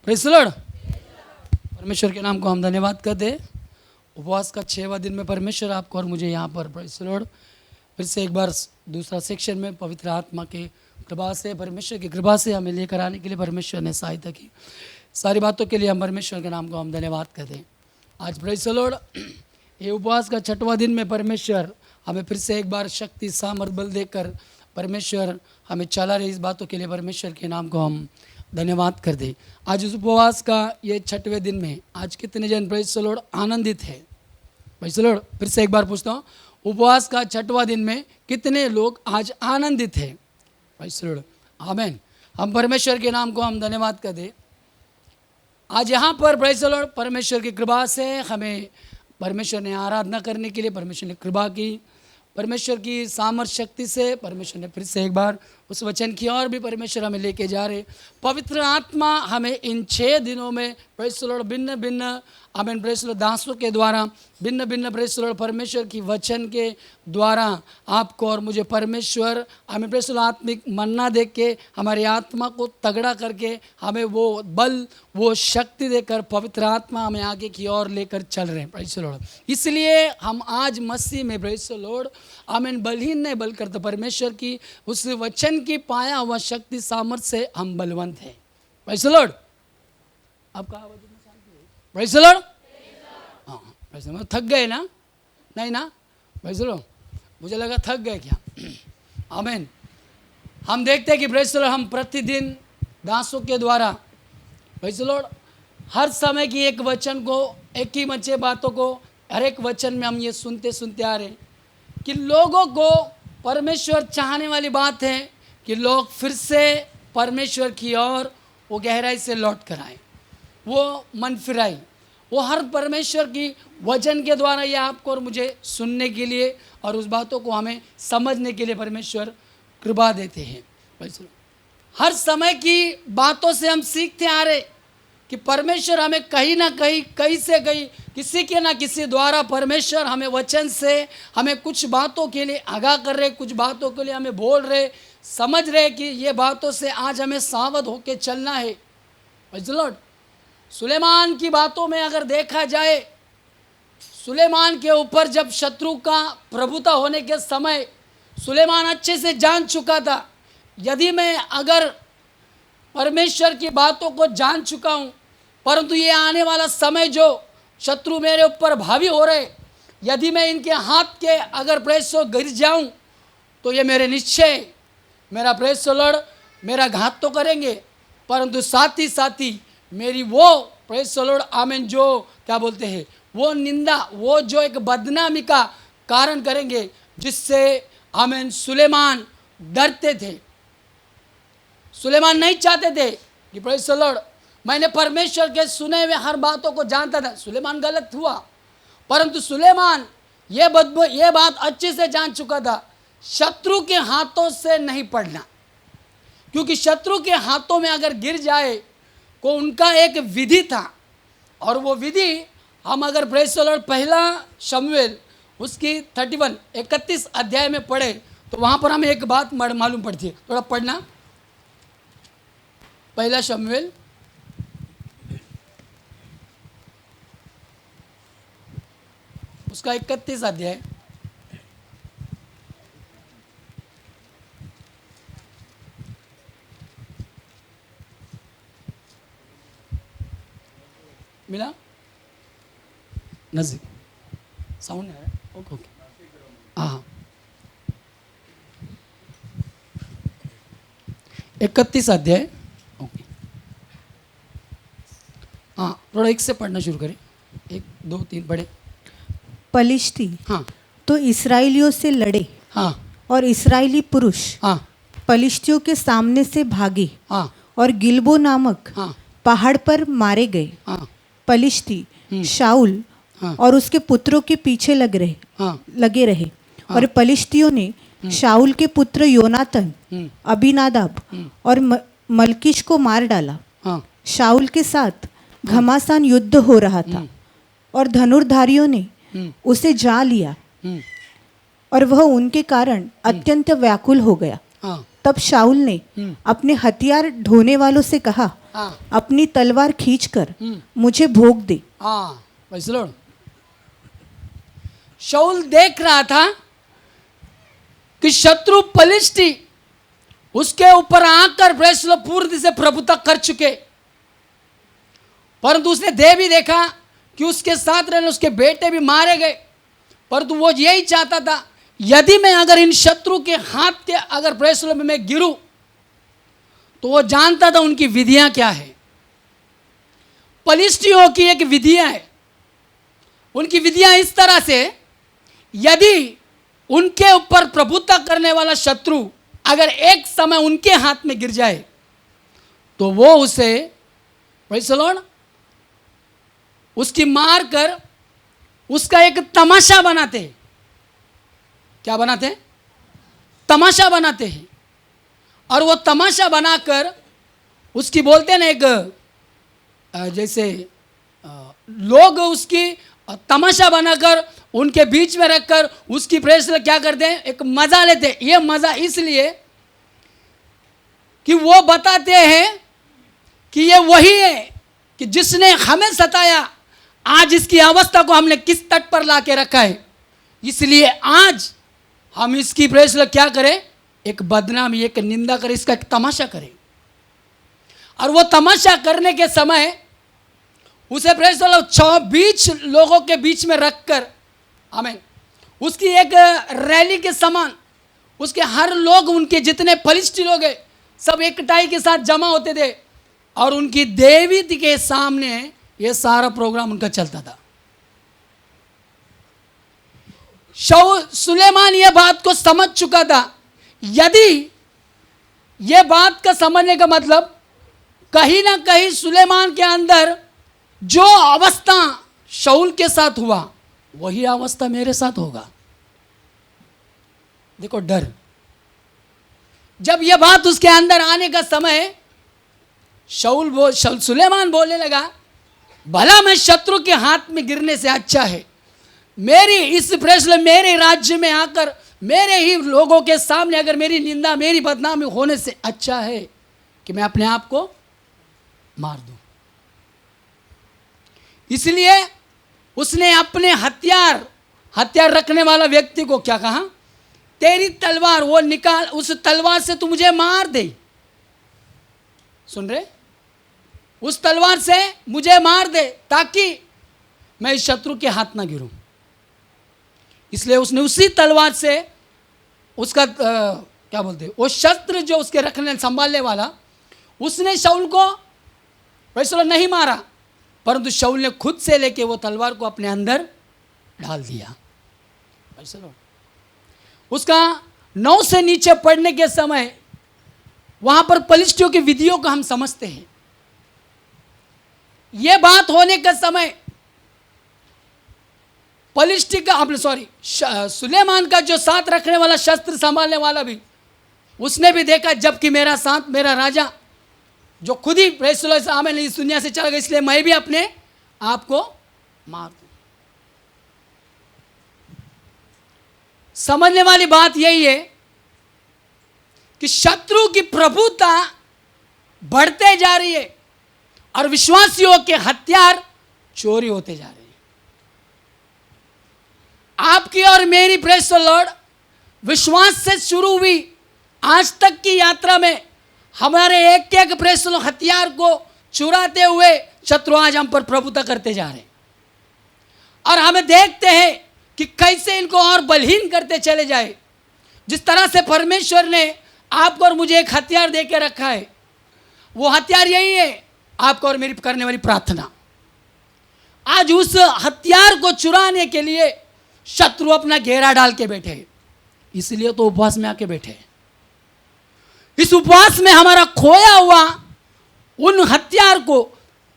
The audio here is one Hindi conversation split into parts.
Praise the Lord. परमेश्वर के नाम को हम धन्यवाद करते हैं। उपवास का 6वां दिन में परमेश्वर आपको और मुझे यहाँ पर प्रेज़ द लॉर्ड फिर से एक बार दूसरा सेक्शन में पवित्र आत्मा के कृपा से, परमेश्वर की कृपा से हमें लेकर आने के लिए परमेश्वर ने सहायता की। सारी बातों के लिए हम परमेश्वर के नाम को हम धन्यवाद करते हैं। आज प्रेज़ द लॉर्ड ये उपवास का 6वां दिन में परमेश्वर हमें फिर से एक बार शक्ति सामर्थ बल देकर परमेश्वर हमें चला रहे। इस बातों के लिए परमेश्वर के नाम को हम धन्यवाद कर दें। आज इस उपवास का ये 6वें दिन में आज कितने जन प्रेज़ द लॉर्ड आनंदित है? Praise the Lord. फिर से एक बार पूछता हूँ, उपवास का 6वां दिन में कितने लोग आज आनंदित है? Praise the Lord. आमीन। हम परमेश्वर के नाम को हम धन्यवाद कर दें। आज यहाँ पर प्रेज़ द लॉर्ड परमेश्वर की कृपा से हमें परमेश्वर ने आराधना करने के लिए परमेश्वर ने कृपा की। परमेश्वर की सामर्थ शक्ति से परमेश्वर ने फिर से एक बार उस वचन की ओर भी परमेश्वर हमें लेके जा रहे। पवित्र आत्मा हमें इन 6 दिनों में प्रेज़ द लॉर्ड भिन्न भिन्न आमीन प्रेज़ द लॉर्ड दासों के द्वारा भिन्न भिन्न प्रेज़ द लॉर्ड परमेश्वर की वचन के द्वारा आपको और मुझे परमेश्वर हमें प्रेज़ द लॉर्ड आत्मिक मन्ना दे के हमारी आत्मा को तगड़ा करके हमें वो बल वो शक्ति देकर पवित्र आत्मा हमें आगे की ओर लेकर चल रहे हैं। Praise the Lord. इसलिए हम आज मसीह में प्रेज़ द लॉर्ड आमीन बलहीन नहीं बल करते, परमेश्वर की उस वचन की पाया हुआ शक्ति सामर्थ्य से हम बलवंत हैं। Praise the Lord. आपका आवाज प्रेज़ द लॉर्ड। हाँ प्रेज़ द लॉर्ड। थक गए ना? नहीं ना? Praise the Lord. मुझे लगा थक गए क्या? आमीन। हम देखते हैं कि प्रेज़ द लॉर्ड हम प्रतिदिन दासों के द्वारा प्रेज़ द लॉर्ड हर समय की एक वचन को एक ही मचे बातों को हर एक वचन में हम ये सुनते सुनते आ रहे हैं कि लोगों को परमेश्वर चाहने वाली बात है कि लोग फिर से परमेश्वर की ओर वो गहराई से लौट कर आए, वो मन फिराई, वो हर परमेश्वर की वचन के द्वारा ये आपको और मुझे सुनने के लिए और उस बातों को हमें समझने के लिए परमेश्वर कृपा देते हैं। हर समय की बातों से हम सीखते आ रहे कि परमेश्वर हमें कहीं ना कहीं कहीं से कहीं किसी के ना किसी द्वारा परमेश्वर हमें वचन से हमें कुछ बातों के लिए आगाह कर रहे, कुछ बातों के लिए हमें बोल रहे, समझ रहे कि ये बातों से आज हमें सावध होकर चलना है। Praise the Lord. सुलेमान की बातों में अगर देखा जाए, सुलेमान के ऊपर जब शत्रु का प्रभुता होने के समय सुलेमान अच्छे से जान चुका था, यदि मैं अगर परमेश्वर की बातों को जान चुका हूँ, परंतु ये आने वाला समय जो शत्रु मेरे ऊपर भावी हो रहे, यदि मैं इनके हाथ के अगर प्रेस गिर जाऊँ तो ये मेरे निश्चय मेरा प्रेस लड़ मेरा घात तो करेंगे, परंतु साथ ही मेरी वो प्रेस लड़ आमीन जो क्या बोलते हैं वो निंदा, वो जो एक बदनामी का कारण करेंगे, जिससे आमीन सुलेमान डरते थे। सुलेमान नहीं चाहते थे कि प्रेज़ द लॉर्ड मैंने परमेश्वर के सुने हुए हर बातों को जानता था। सुलेमान गलत हुआ, परंतु सुलेमान ये बात अच्छे से जान चुका था, शत्रु के हाथों से नहीं पड़ना, क्योंकि शत्रु के हाथों में अगर गिर जाए को उनका एक विधि था, और वो विधि हम अगर प्रेज़ द लॉर्ड पहला शमूएल उसकी 31 अध्याय में पढ़े तो वहाँ पर हमें एक बात मालूम पड़ती है। थोड़ा पढ़ना, पहला शमूएल उसका 31 अध्याय। मिला नजदीक साउंड है। ओके ओके हाँ 31 अध्याय। ओके हाँ थोड़ा एक से पढ़ना शुरू करें, 1 2 3 पढ़े। पलिश्ती हाँ तो इसराइलियों से लड़े हाँ और इसराइली पुरुष हाँ पलिश्तियों के सामने से भागे हाँ और गिलबो नामक हाँ पहाड़ पर मारे गए। हाँ पलिश्ती शाऊल हाँ और उसके पुत्रों के पीछे हाँ लगे रहे और पलिश्तियों ने शाऊल के पुत्र योनातन, अबीनादाब और मलकीश को मार डाला। हाँ शाऊल के साथ घमासान युद्ध हो रहा था और धनुर्धारियों ने उसे जा लिया और वह उनके कारण अत्यंत व्याकुल हो गया। हाँ तब शाऊल ने अपने हथियार ढोने वालों से कहा, हाँ अपनी तलवार खींचकर मुझे भोग दे। हाँ प्रेज़ द लॉर्ड। शाऊल देख रहा था कि शत्रु पलिश्ती उसके ऊपर आकर प्रेज़ द लॉर्ड पूर्ति से प्रभुता कर चुके, परंतु उसने दे भी देखा कि उसके साथ रहने उसके बेटे भी मारे गए, परंतु वो यही चाहता था यदि मैं अगर इन शत्रु के हाथ के अगर प्रेज़ द लॉर्ड में मैं गिरूं, तो वो जानता था उनकी विधियां क्या है। पलिश्तियों की एक विधियां है, उनकी विधियां इस तरह से, यदि उनके ऊपर प्रभुत्व करने वाला शत्रु अगर एक समय उनके हाथ में गिर जाए तो वो उसे प्रेज़ द लॉर्ड उसकी मार कर उसका एक तमाशा बनाते हैं। क्या बनाते हैं? तमाशा बनाते हैं। और वो तमाशा बनाकर उसकी बोलते हैं ना एक जैसे लोग उसकी तमाशा बनाकर उनके बीच में रखकर उसकी प्रेस क्या करते हैं, एक मजा लेते हैं। ये मजा इसलिए कि वो बताते हैं कि ये वही है कि जिसने हमें सताया, आज इसकी अवस्था को हमने किस तट पर ला के रखा है, इसलिए आज हम इसकी प्रेस क्या करें, एक बदनामी एक निंदा करें, इसका एक तमाशा करें। और वो तमाशा करने के समय उसे प्रेस 20 लोगों के बीच में रखकर, आमीन, उसकी एक रैली के समान उसके हर लोग, उनके जितने फलिश्ती लोग हैं सब एकटाई के साथ जमा होते थे और उनकी देवी के सामने ये सारा प्रोग्राम उनका चलता था। सुलेमान ये बात को समझ चुका था। यदि ये बात का समझने का मतलब कहीं ना कहीं सुलेमान के अंदर जो अवस्था शाऊल के साथ हुआ वही अवस्था मेरे साथ होगा। देखो डर, जब यह बात उसके अंदर आने का समय सुलेमान बोलने लगा, भला मैं शत्रु के हाथ में गिरने से अच्छा है मेरी इस फैसले मेरे राज्य में आकर मेरे ही लोगों के सामने अगर मेरी निंदा मेरी बदनामी होने से अच्छा है कि मैं अपने आप को मार दूं। इसलिए उसने अपने हथियार रखने वाला व्यक्ति को क्या कहा, तेरी तलवार वो निकाल, उस तलवार से तू मुझे मार दे। सुन रहे, उस तलवार से मुझे मार दे ताकि मैं इस शत्रु के हाथ ना गिरूं। इसलिए उसने उसी तलवार से उसका क्या बोलते, वो शस्त्र जो उसके रखने संभालने वाला, उसने शाऊल को वैसे नहीं मारा, परंतु शाऊल ने खुद से लेके वो तलवार को अपने अंदर डाल दिया। उसका 9 से नीचे पड़ने के समय वहां पर पलिश्तियों की विधियों को हम समझते हैं। यह बात होने का समय पलिश्ती का सुलेमान का जो साथ रखने वाला शस्त्र संभालने वाला भी, उसने भी देखा जबकि मेरा साथ मेरा राजा जो खुद ही आमीन इस दुनिया से चला गया, इसलिए मैं भी अपने आप को मार दूं। समझने वाली बात यही है कि शत्रु की प्रभुता बढ़ते जा रही है और विश्वासियों के हथियार चोरी होते जा रहे हैं। आपकी और मेरी प्रेस लॉर्ड विश्वास से शुरू हुई आज तक की यात्रा में हमारे एक एक प्रेस हथियार को चुराते हुए शत्रु आज हम पर प्रभुता करते जा रहे हैं और हमें देखते हैं कि कैसे इनको और बलहीन करते चले जाए। जिस तरह से परमेश्वर ने आपको और मुझे एक हथियार दे के रखा है, वो हथियार यही है, आपको और मेरी करने वाली प्रार्थना। आज उस हथियार को चुराने के लिए शत्रु अपना घेरा डाल के बैठे, इसलिए तो उपवास में आके बैठे। इस उपवास में हमारा खोया हुआ उन हथियार को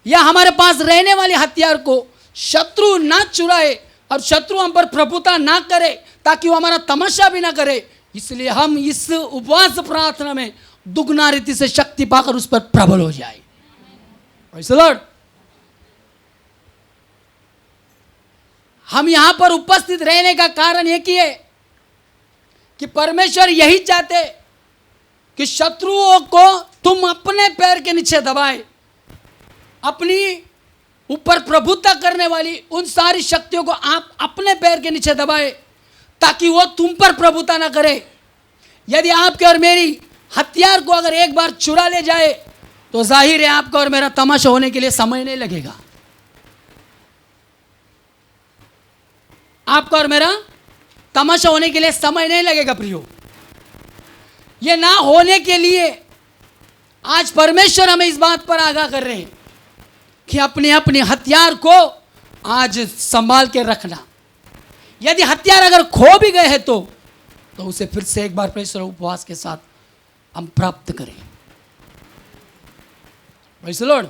या हमारे पास रहने वाले हथियार को शत्रु ना चुराए और शत्रु हम पर प्रभुता ना करे, ताकि वो हमारा तमाशा भी ना करे। इसलिए हम इस उपवास प्रार्थना में दुगना रीति से शक्ति पाकर उस पर प्रबल हो जाए। Praise the Lord. हम यहां पर उपस्थित रहने का कारण एक ही है कि परमेश्वर यही चाहते कि शत्रुओं को तुम अपने पैर के नीचे दबाए, अपनी ऊपर प्रभुता करने वाली उन सारी शक्तियों को आप अपने पैर के नीचे दबाए, ताकि वो तुम पर प्रभुता ना करे। यदि आपके और मेरी हथियार को अगर एक बार चुरा ले जाए तो जाहिर है आपका और मेरा तमाशा होने के लिए समय नहीं लगेगा। आपका और मेरा तमाशा होने के लिए समय नहीं लगेगा प्रियो। ये ना होने के लिए आज परमेश्वर हमें इस बात पर आगाह कर रहे हैं कि अपने अपने हथियार को आज संभाल के रखना। यदि हथियार अगर खो भी गए हैं तो उसे फिर से एक बार परमेश्वर उपवास के साथ हम प्राप्त करें। Praise the Lord.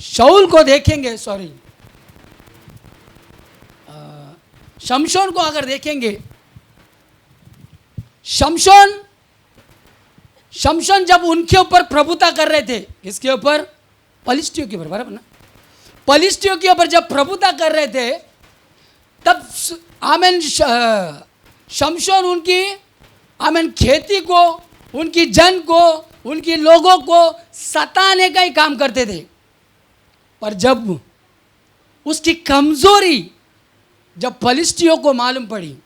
शाऊल को देखेंगे, शमशोन को अगर देखेंगे, शमशोन जब उनके ऊपर प्रभुता कर रहे थे, किसके ऊपर? पलिश्तियों के ऊपर, बराबर ना? पलिश्तियों के ऊपर जब प्रभुता कर रहे थे तब आमेन शमशोन उनकी आमेन खेती को, उनकी जन को, उनकी लोगों को सताने का ही काम करते थे। पर जब उसकी कमजोरी जब पलिश्तियों को मालूम पड़ी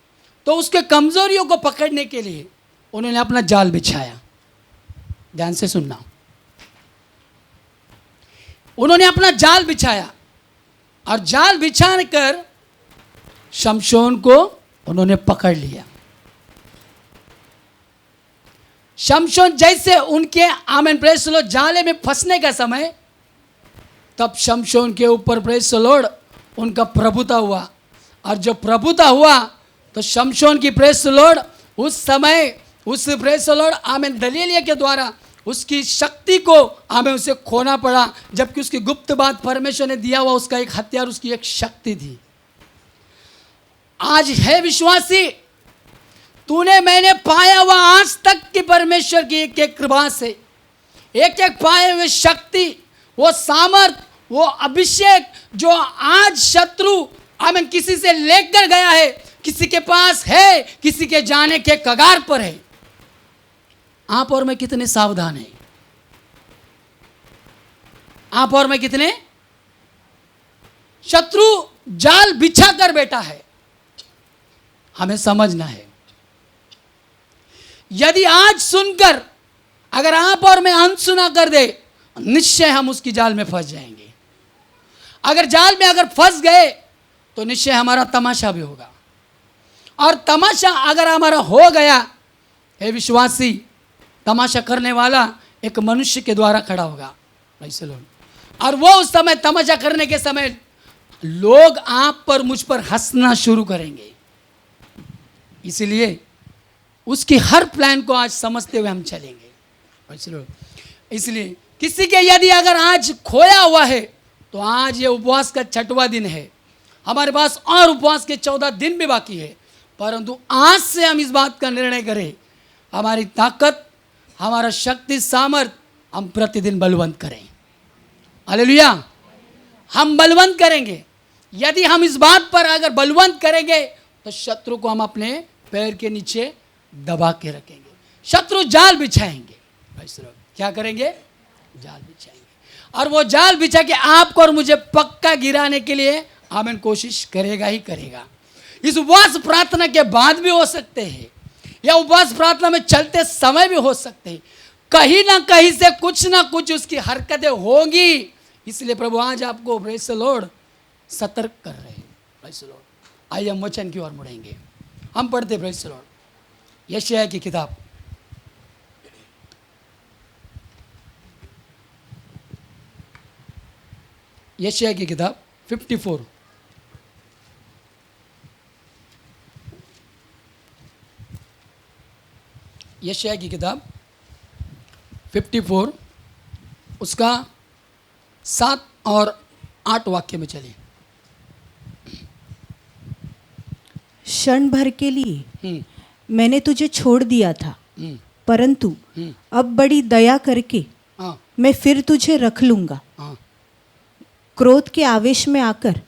तो उसके कमजोरियों को पकड़ने के लिए उन्होंने अपना जाल बिछाया। ध्यान से सुनना, उन्होंने अपना जाल बिछाया और जाल बिछा कर शमशोन को उन्होंने पकड़ लिया। शमशोन जैसे उनके आमेन प्रेज़ द लॉर्ड जाले में फंसने का समय, तब शमशोन के ऊपर प्रेज़ द लॉर्ड उनका प्रभुता हुआ। और जब प्रभुता हुआ तो शमशोन की प्रेज़ द लॉर्ड उस समय उस प्रेज़ द लॉर्ड आमेन दलीलिया के द्वारा उसकी शक्ति को हमें उसे खोना पड़ा, जबकि उसकी गुप्त बात परमेश्वर ने दिया हुआ उसका एक हथियार, उसकी एक शक्ति थी। आज है विश्वासी, तूने मैंने पाया हुआ आज तक की परमेश्वर की एक एक कृपा से एक एक पाए हुए शक्ति, वो सामर्थ, वो अभिषेक जो आज शत्रु आमेन किसी से लेकर गया है, किसी के पास है, किसी के जाने के कगार पर है। आप और मैं कितने सावधान हैं? आप और मैं कितने? शत्रु जाल बिछा कर बैठा है, हमें समझना है। यदि आज सुनकर अगर आप और मैं अनसुना कर दे, निश्चय हम उसकी जाल में फंस जाएंगे। अगर जाल में अगर फंस गए तो निश्चय हमारा तमाशा भी होगा। और तमाशा अगर हमारा हो गया, हे विश्वासी, तमाशा करने वाला एक मनुष्य के द्वारा खड़ा होगा। और वो उस समय तमाशा करने के समय लोग आप पर, मुझ पर हंसना शुरू करेंगे। इसलिए उसकी हर प्लान को आज समझते हुए हम चलेंगे। इसलिए किसी के यदि अगर आज खोया हुआ है तो आज ये उपवास का 6वां दिन है। हमारे पास और उपवास के 14 दिन भी बाकी है, परंतु आज से हम इस बात का निर्णय करें, हमारी ताकत, हमारा शक्ति, सामर्थ हम प्रतिदिन बलवंत करें। हालेलुया। हम बलवंत करेंगे। यदि हम इस बात पर अगर बलवंत करेंगे तो शत्रु को हम अपने पैर के नीचे दबा के रखेंगे। शत्रु जाल बिछाएंगे। क्या करेंगे? जाल बिछाएंगे। और वो जाल बिछा के आपको और मुझे पक्का गिराने के लिए आमीन कोशिश करेगा ही करेगा। इस उपवास प्रार्थना के बाद भी हो सकते हैं, या उपवास प्रार्थना में चलते समय भी हो सकते हैं। कहीं ना कहीं से कुछ ना कुछ उसकी हरकतें होंगी। इसलिए प्रभु आज आपको प्रेज़ द लॉर्ड सतर्क कर रहे हैं। Praise the Lord. आइए हम वचन की ओर मुड़ेंगे। हम पढ़ते प्रेज़ द लॉर्ड यशायाह की किताब, यशायाह की किताब 54, यशायाह की किताब 54 उसका 7 और 8 वाक्य में चलिए। क्षण भर के लिए मैंने तुझे छोड़ दिया था, परंतु अब बड़ी दया करके हाँ मैं फिर तुझे रख लूंगा। हाँ क्रोध के आवेश में आकर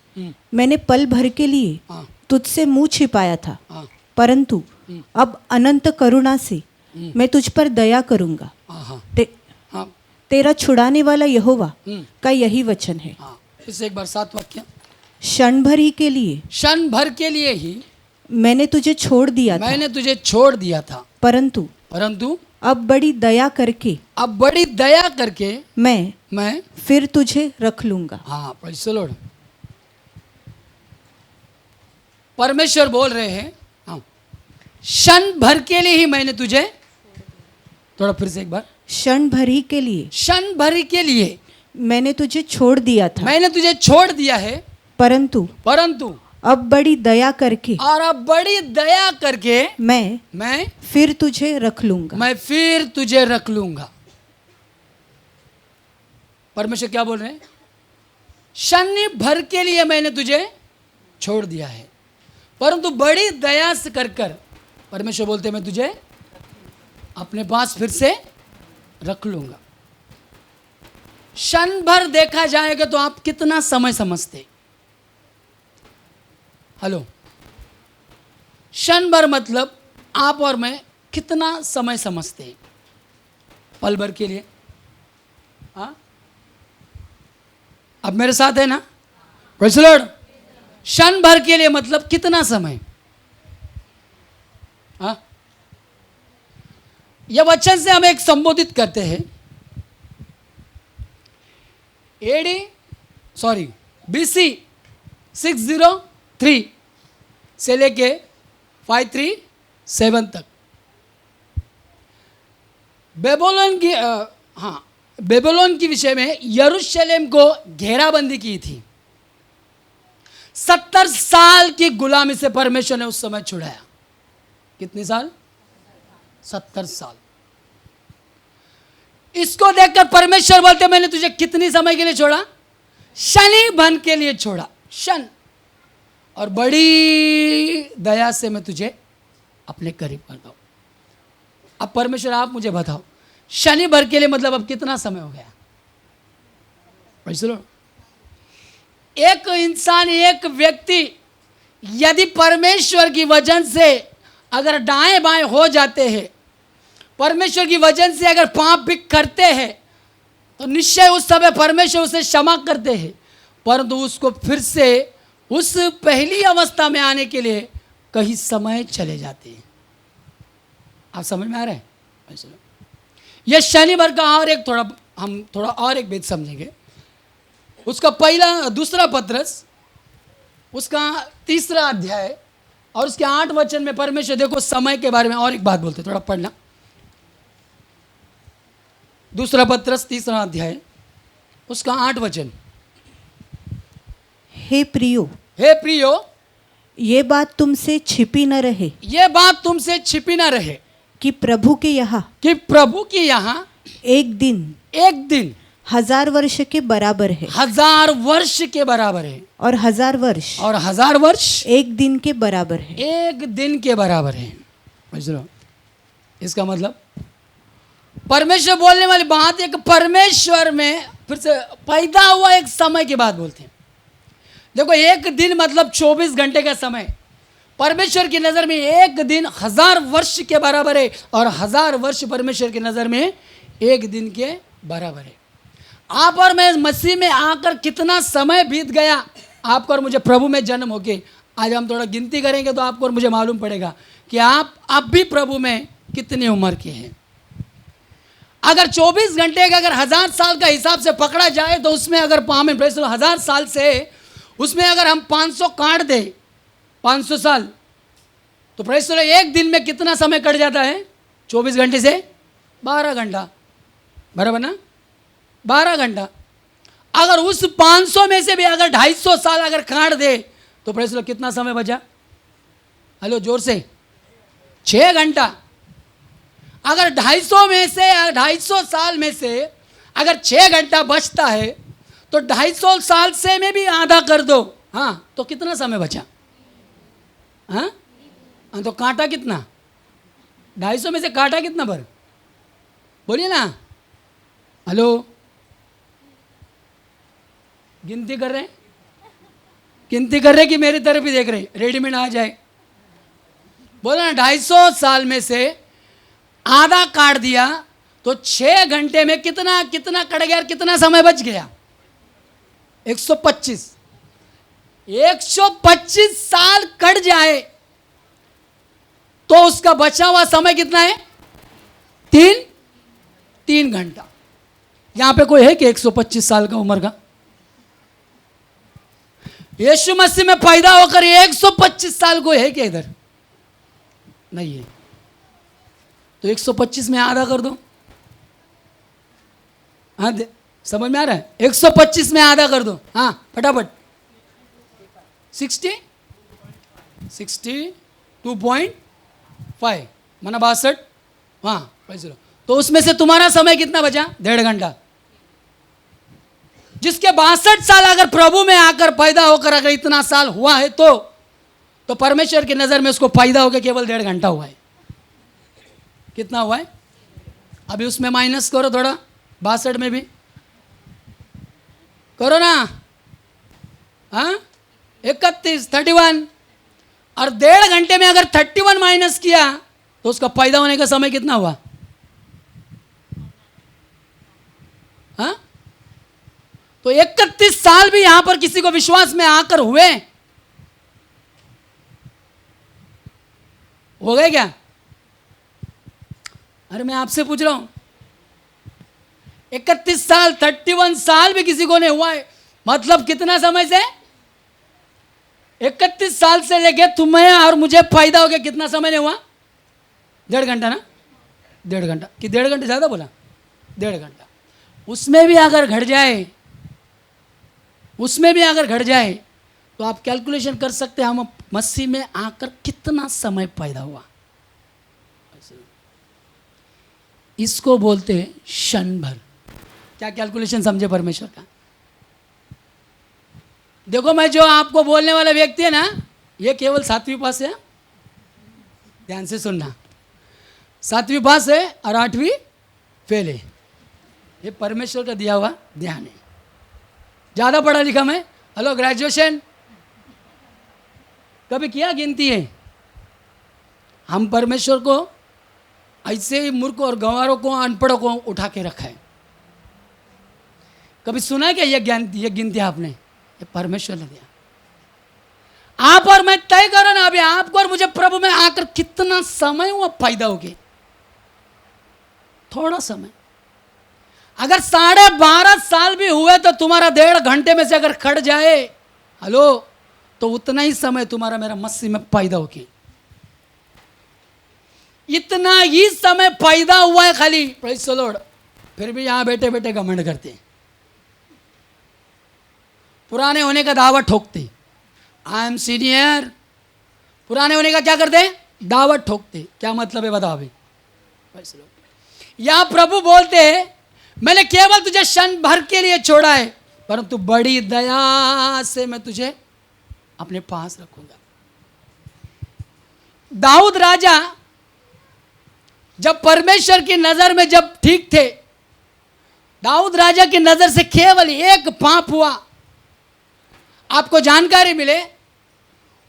मैंने पल भर के लिए हाँ तुझसे मुंह छिपाया था, हाँ परंतु अब अनंत करुणा से मैं तुझ पर दया करूंगा। हाँ हाँ ते, हाँ तेरा छुड़ाने वाला यहोवा हम्म, का यही वचन है। हाँ फिर एक बार 7 वाक्य। क्षण भर ही के लिए क्षण भर के लिए ही मैंने तुझे छोड़ दिया था, मैंने तुझे छोड़ दिया था, परंतु परंतु अब बड़ी दया करके अब बड़ी दया करके मैं फिर तुझे रख लूंगा। हाँ प्रेज़ द लॉर्ड। परमेश्वर बोल रहे हैं हाँ क्षण भर के लिए ही मैंने तुझे, थोड़ा फिर से एक बार, क्षण भर ही के लिए क्षण भर के लिए मैंने तुझे छोड़ दिया था, मैंने तुझे छोड़ दिया है, परंतु परंतु अब बड़ी दया करके और अब बड़ी दया करके मैं फिर तुझे रख लूंगा। मैं फिर तुझे रख लूंगा। परमेश्वर क्या बोल रहे हैं? क्षण भर के लिए मैंने तुझे छोड़ दिया है, परंतु बड़ी दया से कर परमेश्वर बोलते मैं तुझे अपने पास फिर से रख लूंगा। क्षण भर देखा जाएगा तो आप कितना समय समझते? हेलो, क्षण भर मतलब आप और मैं कितना समय समझते हैं? पल भर के लिए? हाँ, अब मेरे साथ है ना? Praise the Lord. क्षण भर के लिए मतलब कितना समय? हाँ, यह वचन से हम एक संबोधित करते हैं। BC 603 से लेके 537 तक बेबीलोन की विषय में यरूशलेम को घेराबंदी की थी। 70 साल की गुलामी से परमेश्वर ने उस समय छुड़ाया। कितने साल? 70 साल। इसको देखकर परमेश्वर बोलते मैंने तुझे कितनी समय के लिए छोड़ा? शनि भर के लिए छोड़ा, क्षण, और बड़ी दया से मैं तुझे अपने करीब करता हूं। अब परमेश्वर आप मुझे बताओ, शनि भर के लिए मतलब अब कितना समय हो गया? Praise the Lord. एक इंसान, एक व्यक्ति यदि परमेश्वर की वजन से अगर दाएं बाएं हो जाते हैं, परमेश्वर की वजन से अगर पाप भी करते हैं, तो निश्चय उस समय परमेश्वर उसे क्षमा करते हैं, परंतु उसको फिर से उस पहली अवस्था में आने के लिए कहीं समय चले जाते हैं। आप समझ में आ रहे हैं? यह शनिवार का और एक हम थोड़ा और एक भेद समझेंगे। उसका दूसरा पत्रस, उसका 3 अध्याय और उसके 8 वचन में परमेश्वर देखो समय के बारे में और एक बात बोलते, थोड़ा पढ़ना। दूसरा पत्रस 3 अध्याय उसका 8 वचन। हे प्रियो, ये बात तुमसे छिपी न रहे, कि प्रभु के यहाँ एक दिन 1000 वर्ष के बराबर है, 1000 वर्ष के बराबर है, और 1000 वर्ष एक दिन के बराबर है। इसका मतलब परमेश्वर बोलने वाली बात एक परमेश्वर में फिर से पैदा हुआ एक समय की बात बोलते हैं। देखो, एक दिन मतलब 24 घंटे का समय, परमेश्वर की नज़र में एक दिन 1000 वर्ष के बराबर है, और 1000 वर्ष परमेश्वर की नज़र में एक दिन के बराबर है। आप और मैं मसीह में आकर कितना समय बीत गया, आपको और मुझे प्रभु में जन्म होके, आज हम थोड़ा गिनती करेंगे तो आपको और मुझे मालूम पड़ेगा कि आप अब भी प्रभु में कितनी उम्र के हैं। अगर 24 घंटे का अगर 1000 साल का हिसाब से पकड़ा जाए तो उसमें अगर 1000 साल से उसमें अगर हम 500 काट दें, 500 साल, तो प्रेज़ एक दिन में कितना समय कट जाता है? 24 घंटे से 12 घंटा, बराबर ना? 12 घंटा। अगर उस 500 में से भी अगर 250 साल अगर काट दे तो प्रेज़ कितना समय बचा? हेलो, जोर से, 6 घंटा। अगर 250 साल में से अगर 6 घंटा बचता है तो 250 साल से में भी आधा कर दो, हाँ, तो कितना समय बचा? हाँ, तो कांटा कितना? 250 में से कांटा कितना भर? बोलिए ना। हेलो, गिनती कर रहे कि मेरी तरफ ही देख रहे? रेडीमेड आ जाए, बोला ना। 250 साल में से आधा काट दिया तो 6 घंटे में कितना कितना कट गया, कितना समय बच गया? 125। 125 साल कट जाए तो उसका बचा हुआ समय कितना है? 3 घंटा। यहां पे कोई है कि 125 साल का उम्र का? यीशु मसीह में पैदा होकर 125 साल कोई है क्या इधर? नहीं है। तो 125 में आधा कर दो। हाँ, समझ में आ रहा है? 125 में आधा कर दो। हाँ फटाफट। 62.5 माना 62। हाँ पैसे लो। तो उसमें से तुम्हारा समय कितना बचा? 1.5 घंटा। जिसके 62 साल अगर प्रभु में आकर पैदा होकर अगर इतना साल हुआ है तो परमेश्वर की नजर में उसको पैदा होकर केवल 1.5 घंटा हुआ है। कितना हुआ है? अभी उसमें माइनस करो थोड़ा, 62 में भी करो ना। हाँ 31, 31 और 1.5 घंटे में अगर 31 माइनस किया तो उसका पैदा होने का समय कितना हुआ? हाँ तो 31 साल भी यहां पर किसी को विश्वास में आकर हुए हो गए क्या? अरे मैं आपसे पूछ रहा हूं, 31 साल 31 साल भी किसी को नहीं हुआ है, मतलब कितना समय से? 31 साल से लेके तुम्हें और मुझे पैदा हो गया कितना समय नहीं हुआ? 1.5 घंटा ना? 1.5 घंटा कि 1.5 घंटे ज़्यादा बोला? 1.5 घंटा। उसमें भी अगर घट जाए, उसमें भी अगर घट जाए तो आप कैलकुलेशन कर सकते हैं हम मसीह में आकर कितना समय पैदा हुआ। इसको बोलते हैं क्षण भर। क्या कैलकुलेशन समझे परमेश्वर का? देखो मैं जो आपको बोलने वाला व्यक्ति है ना, ये केवल 7वीं पास है। ध्यान से सुनना, 7वीं पास है और 8वीं फेल है। ये परमेश्वर का दिया हुआ ध्यान है। ज़्यादा पढ़ा लिखा मैं, हेलो ग्रेजुएशन कभी किया गिनती है? हम परमेश्वर को ऐसे ही मूर्ख और गंवारों को, अनपढ़ों को उठा के रखा है। कभी सुना है क्या ये गिनती आपने? ये परमेश्वर ने दिया। आप और मैं तय करो ना, अभी आपको और मुझे प्रभु में आकर कितना समय हुआ पैदा हो गए? थोड़ा समय। अगर 12.5 साल भी हुए तो तुम्हारा 1.5 घंटे में से अगर कट जाए, हेलो, तो उतना ही समय तुम्हारा मेरा मसीह में पैदा हो गया। इतना ही समय पैदा हुआ है खाली, प्रेज़ द लॉर्ड। फिर भी यहां बैठे बैठे घमंड करते हैं, पुराने होने का दावा ठोकते। आई एम सीनियर, पुराने होने का क्या करते? दावा ठोकते। क्या मतलब है बताओ अभी? यहां प्रभु बोलते हैं मैंने केवल तुझे क्षण भर के लिए छोड़ा है, परंतु बड़ी दया से मैं तुझे अपने पास रखूंगा। दाऊद राजा जब परमेश्वर की नजर में जब ठीक थे, दाऊद राजा की नजर से केवल एक पाप हुआ। आपको जानकारी मिले,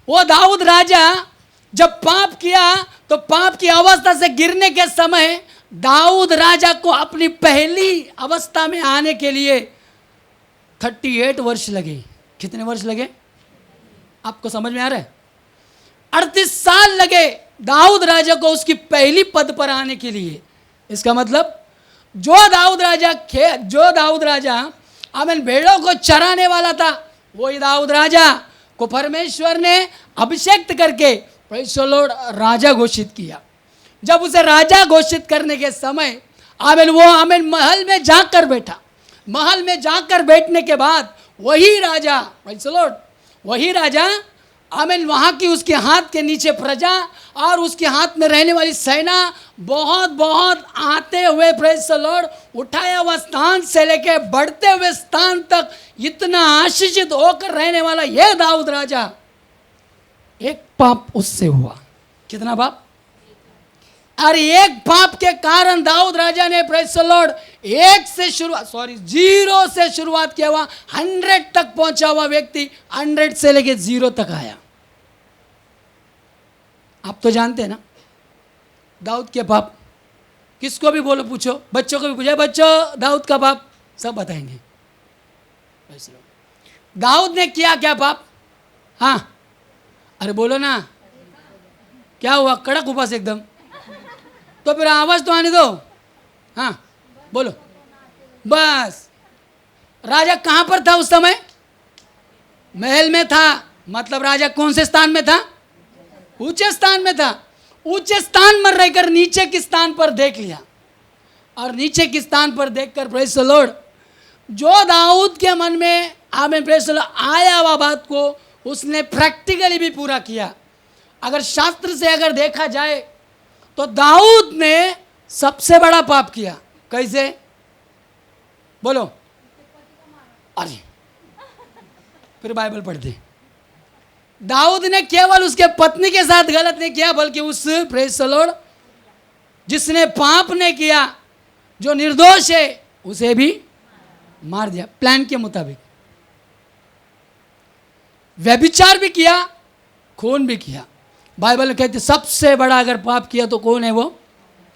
वो दाऊद राजा जब पाप किया तो पाप की अवस्था से गिरने के समय दाऊद राजा को अपनी पहली अवस्था में आने के लिए 38 वर्ष लगे। कितने वर्ष लगे? आपको समझ में आ रहा है? 38 साल लगे दाऊद राजा को उसकी पहली पद पर आने के लिए। इसका मतलब जो दाऊद राजा आमीन भेड़ों को चराने वाला था, वही दाऊद राजा को परमेश्वर ने अभिषेक करके प्रेज़ द लॉर्ड राजा घोषित किया। जब उसे राजा घोषित करने के समय आमीन महल में जाकर बैठा। महल में जाकर बैठने के बाद वही राजा, प्रेज़ द लॉर्ड, वही राजा आमीन वहाँ की उसके हाथ के नीचे प्रजा और उसके हाथ में रहने वाली सेना बहुत बहुत आते हुए प्रेज़ द लॉर्ड उठाया हुआ स्थान से लेके बढ़ते हुए स्थान तक इतना आशीषित होकर रहने वाला यह दाऊद राजा, एक पाप उससे हुआ। कितना पाप? और एक पाप के कारण दाऊद राजा ने प्रेज़ द लॉर्ड 0 से शुरुआत किया हुआ 100 तक पहुंचा हुआ व्यक्ति 100 से लेके 0 तक आया। आप तो जानते हैं ना दाऊद के पाप। किसको भी बोलो, पूछो, बच्चों को भी पूछो, बच्चों दाऊद का पाप, सब बताएंगे। दाऊद ने किया क्या पाप? हाँ, अरे बोलो ना, क्या हुआ? कड़क उपास एकदम, तो फिर आवाज तो आने दो। हाँ बोलो। बस, राजा कहाँ पर था उस समय? महल में था। मतलब राजा कौन से स्थान में था? ऊंचे स्थान में था। ऊंचे स्थान में रहकर नीचे के स्थान पर देख लिया, और नीचे के स्थान पर देखकर प्रेज़ द लॉर्ड, जो दाऊद के मन में आमेन प्रेज़ द लॉर्ड आया हुआ बात को उसने प्रैक्टिकली भी पूरा किया। अगर शास्त्र से अगर देखा जाए तो दाऊद ने सबसे बड़ा पाप किया। कैसे? बोलो। अरे फिर बाइबल पढ़ते। दाऊद ने केवल उसके पत्नी के साथ गलत नहीं किया, बल्कि उस प्रेज़ द लॉर्ड जिसने पाप ने किया, जो निर्दोष है, उसे भी मार दिया प्लान के मुताबिक। व्यभिचार भी किया, खून भी किया। बाइबल में कहते सबसे बड़ा अगर पाप किया तो कौन है? वो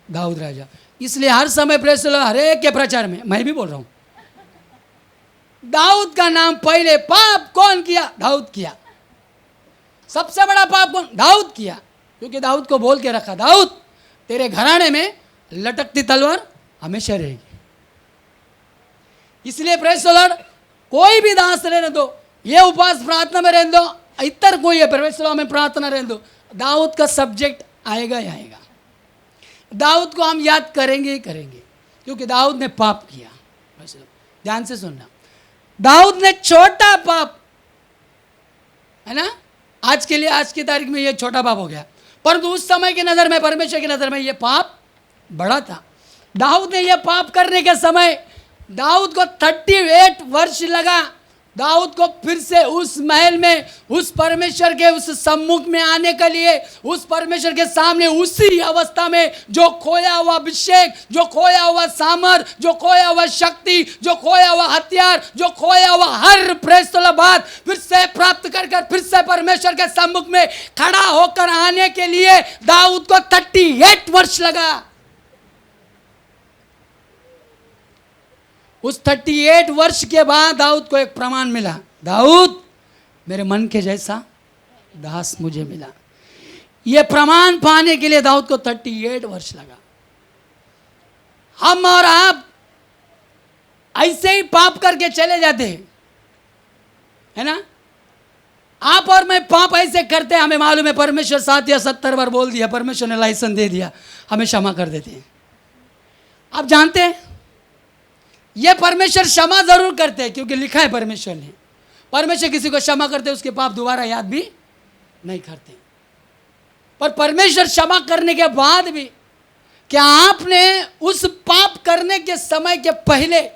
दाऊद राजा। इसलिए हर समय प्रेज़ द लॉर्ड, हर एक के प्रचार में मैं भी बोल रहा हूं, दाऊद का नाम पहले। पाप कौन किया? दाऊद किया। सबसे बड़ा पाप कौन? दाऊद किया। क्योंकि दाऊद को बोल के रखा, दाऊद तेरे घराने में लटकती तलवार हमेशा रहेगी। इसलिए प्रेज़ द लॉर्ड, कोई भी दास रहने दो, ये उपवास प्रार्थना में रहने दो, इतर कोई है प्रेज़ द लॉर्ड में प्रार्थना रहने दो, दाऊद का सब्जेक्ट आएगा ही आएगा। दाऊद को हम याद करेंगे ही करेंगे, क्योंकि दाऊद ने पाप किया। ध्यान से सुनना, दाऊद ने छोटा पाप, है ना, आज के लिए आज की तारीख में ये छोटा पाप हो गया, परंतु उस समय की नज़र में, परमेश्वर की नज़र में ये पाप बड़ा था। दाऊद ने यह पाप करने के समय दाऊद को 38 वर्ष लगा। दाऊद को फिर से उस महल में, उस परमेश्वर के उस सम्मुख में आने के लिए, उस परमेश्वर के सामने उसी अवस्था में, जो खोया हुआ अभिषेक, जो खोया हुआ सामर्थ, जो खोया हुआ शक्ति, जो खोया हुआ हथियार, जो खोया हुआ हर प्रेज़ द लॉर्ड बात फिर से प्राप्त कर फिर से परमेश्वर के सम्मुख में खड़ा होकर आने के लिए दाऊद को 38 वर्ष लगा। उस 38 वर्ष के बाद दाऊद को एक प्रमाण मिला, दाऊद मेरे मन के जैसा दास मुझे मिला। यह प्रमाण पाने के लिए दाऊद को 38 वर्ष लगा। हम और आप ऐसे ही पाप करके चले जाते हैं, है ना। आप और मैं पाप ऐसे करते हैं, हमें मालूम है परमेश्वर 7 या 70 बार बोल दिया, परमेश्वर ने लाइसेंस दे दिया, हमें क्षमा कर देते हैं। आप जानते हैं ये परमेश्वर क्षमा जरूर करते हैं, क्योंकि लिखा है परमेश्वर ने, परमेश्वर किसी को क्षमा करते उसके पाप दोबारा याद भी नहीं करते। पर परमेश्वर क्षमा करने के बाद भी, क्या आपने उस पाप करने के समय के पहले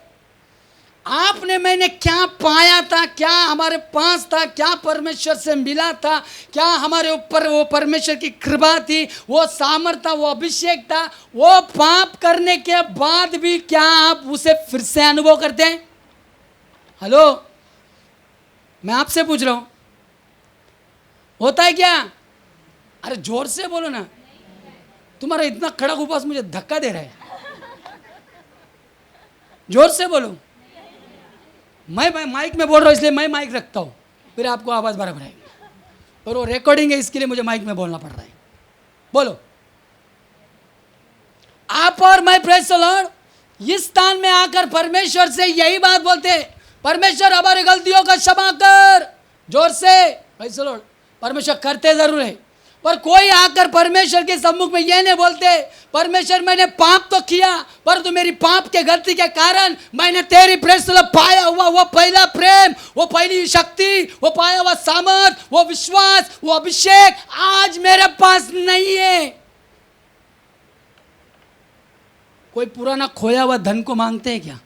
आपने मैंने क्या पाया था, क्या हमारे पास था, क्या परमेश्वर से मिला था, क्या हमारे ऊपर वो परमेश्वर की कृपा थी, वो सामर्थ था, वो अभिषेक था, वो पाप करने के बाद भी क्या आप उसे फिर से अनुभव करते हैं? हेलो, मैं आपसे पूछ रहा हूं, होता है क्या? अरे जोर से बोलो ना, तुम्हारा इतना कड़क उपवास मुझे धक्का दे रहा है, जोर से बोलो। मैं माइक में बोल रहा हूँ, इसलिए मैं माइक रखता हूँ, फिर आपको आवाज़ बराबर आएगी, और वो रिकॉर्डिंग है, इसके लिए मुझे माइक में बोलना पड़ रहा है। बोलो। आप और मैं प्रेज़ द लॉर्ड इस स्थान में आकर परमेश्वर से यही बात बोलते हैं, परमेश्वर हमारी गलतियों का क्षमा कर, जोर से प्रेज़ द लॉर्ड। परमेश्वर करते जरूर है, पर कोई आकर परमेश्वर के सम्मुख में यह नहीं बोलते, परमेश्वर मैंने पाप तो किया, परंतु मेरी पाप के गलती के कारण मैंने तेरी प्रेज़ द लॉर्ड पाया हुआ वो पहला प्रेम, वो पहली शक्ति, वो पाया हुआ सामर्थ, वो विश्वास, वो अभिषेक आज मेरे पास नहीं है। कोई पुराना खोया हुआ धन को मांगते हैं क्या?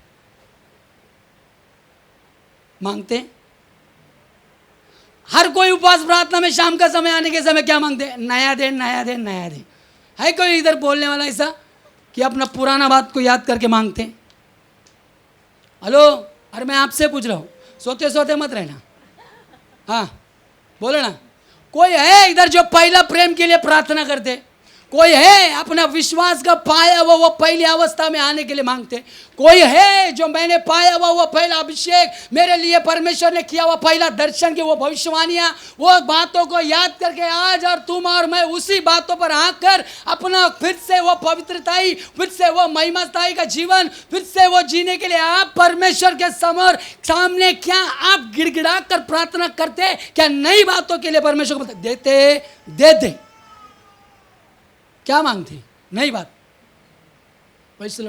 मांगते हैं? हर कोई उपवास प्रार्थना में शाम का समय आने के समय क्या मांगते हैं? नया दे, नया दे, नया दे। है कोई इधर बोलने वाला ऐसा कि अपना पुराना बात को याद करके मांगते हैं? हेलो, अरे मैं आपसे पूछ रहा हूँ, सोते सोते मत रहना, हाँ बोलो ना। कोई है इधर जो पहला प्रेम के लिए प्रार्थना करते, कोई है अपना विश्वास का पाया वो पहली अवस्था में आने के लिए मांगते। कोई है जो मैंने पाया वो पहला अभिषेक, मेरे लिए परमेश्वर ने किया वो पहला दर्शन की वो भविष्यवाणियां, वो बातों को याद करके आज और तुम और मैं उसी बातों पर आकर अपना फिर से वो पवित्रताई, फिर से वो महिमाताई का जीवन, फिर से वो जीने के लिए आप परमेश्वर के सामने क्या आप गिड़गिड़ा कर प्रार्थना करते? क्या नई बातों के लिए परमेश्वर को देते? दे दे। क्या मांगती? नई बात। वैसे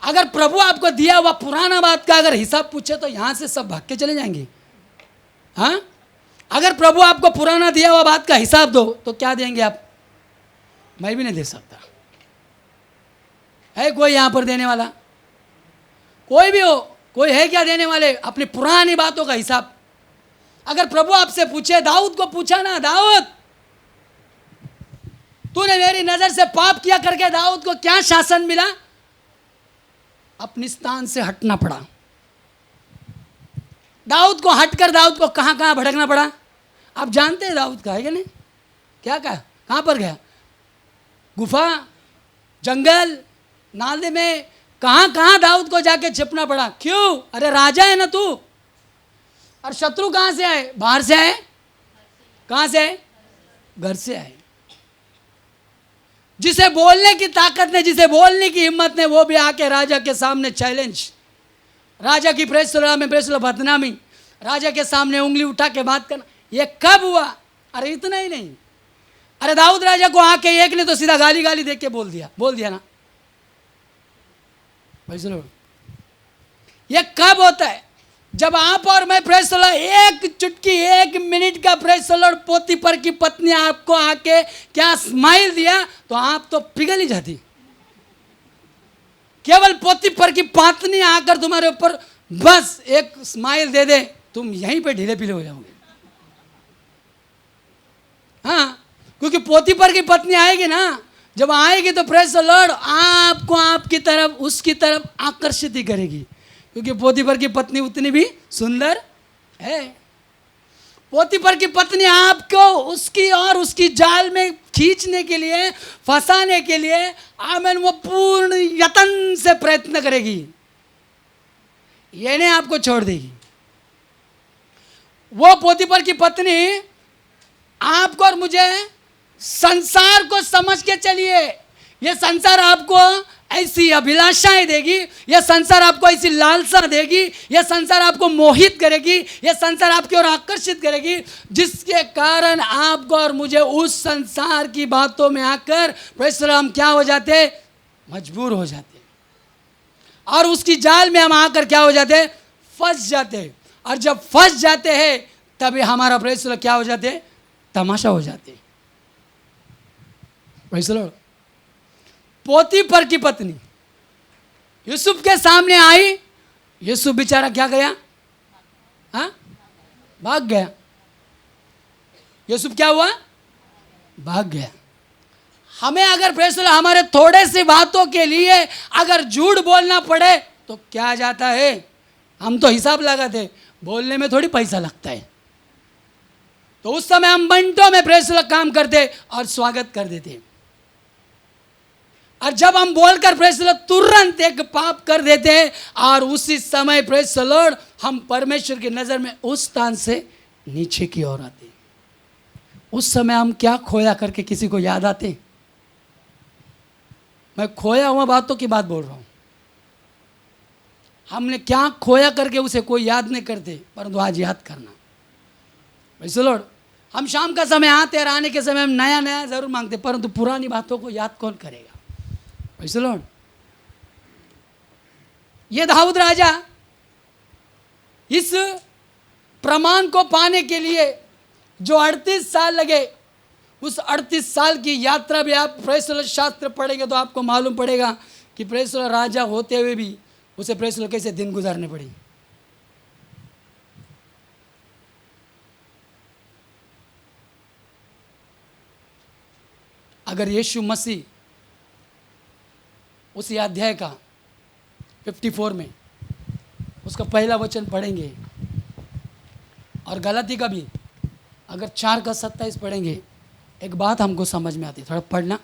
अगर प्रभु आपको दिया हुआ पुराना बात का अगर हिसाब पूछे तो यहां से सब भाग के चले जाएंगे। हाँ, अगर प्रभु आपको पुराना दिया हुआ बात का हिसाब दो तो क्या देंगे आप? मैं भी नहीं दे सकता। है कोई यहां पर देने वाला? कोई भी हो, कोई है क्या देने वाले अपनी पुरानी बातों का हिसाब? अगर प्रभु आपसे पूछे, दाऊद को पूछा ना, दाऊद तूने मेरी नजर से पाप किया करके दाऊद को क्या शासन मिला? अपनी स्थान से हटना पड़ा। दाऊद को हटकर दाऊद को कहां कहां भटकना पड़ा? आप जानते हैं दाऊद का है क्या नहीं? क्या कहा? कहां पर गया? गुफा, जंगल, नाले में, कहां कहां दाऊद को जाके छिपना पड़ा? क्यों? अरे राजा है ना तू। और शत्रु कहां से आए? बाहर से आए। कहां से आए? घर से आए। जिसे बोलने की ताकत ने, जिसे बोलने की हिम्मत ने, वो भी आके राजा के सामने चैलेंज, राजा की प्रेसला में प्रेसला बदनामी, राजा के सामने उंगली उठा के बात करना, ये कब हुआ? अरे इतना ही नहीं, अरे दाऊद राजा को आके एक ने तो सीधा गाली गाली देख के बोल दिया ना। भाई सुनो, ये कब होता है? जब आप और मैं प्रेस द लॉर्ड, एक चुटकी, एक मिनट का प्रेस द लॉर्ड, पोतीफर की पत्नी आपको आके क्या स्माइल दिया तो आप तो पिघल ही जाती। केवल पोतीफर की पत्नी आकर तुम्हारे ऊपर बस एक स्माइल दे दे, तुम यहीं पे ढीले पीले हो जाओगे। हाँ, क्योंकि पोतीफर की पत्नी आएगी ना, जब आएगी तो प्रेस द लॉर्ड आपको आपकी तरफ, उसकी तरफ आकर्षित ही करेगी, क्योंकि पोतीफर की पत्नी उतनी भी सुंदर है। पोतीफर की पत्नी आपको उसकी और उसकी जाल में खींचने के लिए, फंसाने के लिए, आमेन, वो पूर्ण यत्न से प्रयत्न करेगी। ये नहीं आपको छोड़ देगी। वो पोतीफर की पत्नी आपको और मुझे संसार को समझ के चलिए, ये संसार आपको ऐसी अभिलाषाएं देगी, यह संसार आपको ऐसी लालसा देगी, यह संसार आपको मोहित करेगी, यह संसार आपकी ओर आकर्षित करेगी, जिसके कारण आपको और मुझे उस संसार की बातों में आकर हम क्या हो जाते? मजबूर हो जाते, और उसकी जाल में हम आकर क्या हो जाते? फंस जाते। और जब फंस जाते हैं तभी हमारा प्रेस क्या हो जाते? तमाशा हो जाते। पोतीफर की पत्नी यूसुफ के सामने आई, यूसुफ बेचारा क्या गया? हाँ, भाग गया। यूसुफ क्या हुआ? भाग गया। हमें अगर फैसला हमारे थोड़े सी बातों के लिए अगर झूठ बोलना पड़े तो क्या जाता है? हम तो हिसाब लगाते, बोलने में थोड़ी पैसा लगता है। तो उस समय हम मिनटों में फैसला काम करते और स्वागत कर देते, और जब हम बोलकर प्रेस द लॉर्ड तुरंत एक पाप कर देते हैं, और उसी समय प्रेस द लॉर्ड हम परमेश्वर की नज़र में उस स्थान से नीचे की ओर आते। उस समय हम क्या खोया करके किसी को याद आते? मैं खोया हुआ बातों की बात बोल रहा हूँ। हमने क्या खोया करके उसे कोई याद नहीं करते, परंतु आज याद करना। प्रेस द लॉर्ड, हम शाम का समय आते और आने के समय हम नया नया जरूर मांगते, परंतु पुरानी बातों को याद कौन करेगा? Praise the Lord. ये दाऊद राजा इस प्रमाण को पाने के लिए जो 38 साल लगे, उस 38 साल की यात्रा भी आप प्रेज़ द लॉर्ड शास्त्र पढ़ेंगे तो आपको मालूम पड़ेगा कि प्रेज़ द लॉर्ड राजा होते हुए भी उसे प्रेज़ द लॉर्ड कैसे दिन गुजारने पड़ी। अगर यीशु मसीह उसी अध्याय का 54 में उसका पहला वचन पढ़ेंगे, और गलाती का भी अगर 4 का 27 पढ़ेंगे, एक बात हमको समझ में आती है। थोड़ा पढ़ना।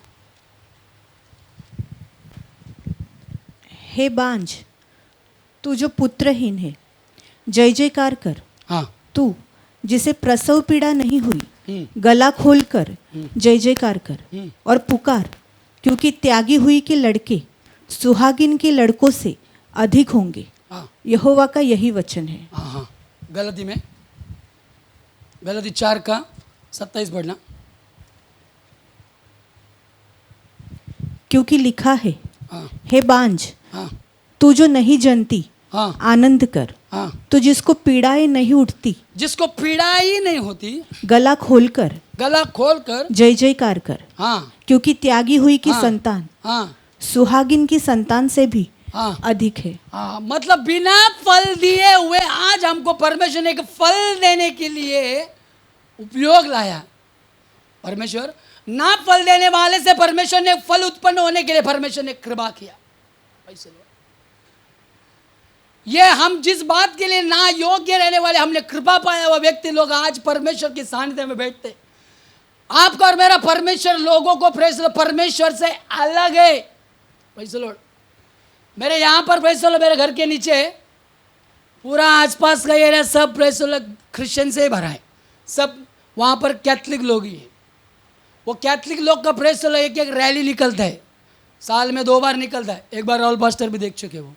हे बांझ, तू जो पुत्रहीन है, जय जयकार कर। हाँ। तू जिसे प्रसव पीड़ा नहीं हुई, हम्म। गला खोल कर जय जयकार कर और पुकार, क्योंकि त्यागी हुई के लड़के सुहागिन के लड़कों से अधिक होंगे। हाँ यहोवा का यही वचन है। हाँ हाँ। गलती में, गलती 4:27 पढ़ना। क्योंकि लिखा है, हाँ हे बांझ, हाँ तू जो नहीं जनती हाँ आनंद कर। हाँ। तू जिसको पीड़ाएं नहीं उठती, जिसको पीड़ा ही नहीं होती, गला खोल कर गला खोल कर जय जयकार कर, हाँ क्योंकि त्यागी हुई की हाँ। संतान हाँ सुहागिन की संतान से भी हाँ अधिक है। हाँ। मतलब बिना फल दिए हुए आज हमको परमेश्वर ने एक फल देने के लिए उपयोग लाया। परमेश्वर ना फल देने वाले से परमेश्वर ने फल उत्पन्न होने के लिए परमेश्वर ने कृपा किया। ऐसे लो। ये हम जिस बात के लिए ना योग्य रहने वाले हमने कृपा पाया हुआ व्यक्ति लोग आज परमेश्वर के सानिध्य में बैठते। आपका और मेरा परमेश्वर लोगों को परमेश्वर से अलग है। Praise the Lord. मेरे यहाँ पर प्रेज़ द लॉर्ड, मेरे घर के नीचे पूरा आसपास का एरिया सब प्रेज़ द लॉर्ड क्रिश्चियन से ही भरा है। सब वहाँ पर कैथलिक लोग ही है। वो कैथलिक लोग का प्रेज़ द लॉर्ड एक एक रैली निकलता है, साल में 2 बार निकलता है। एक बार राहुल पास्टर भी देख चुके वो।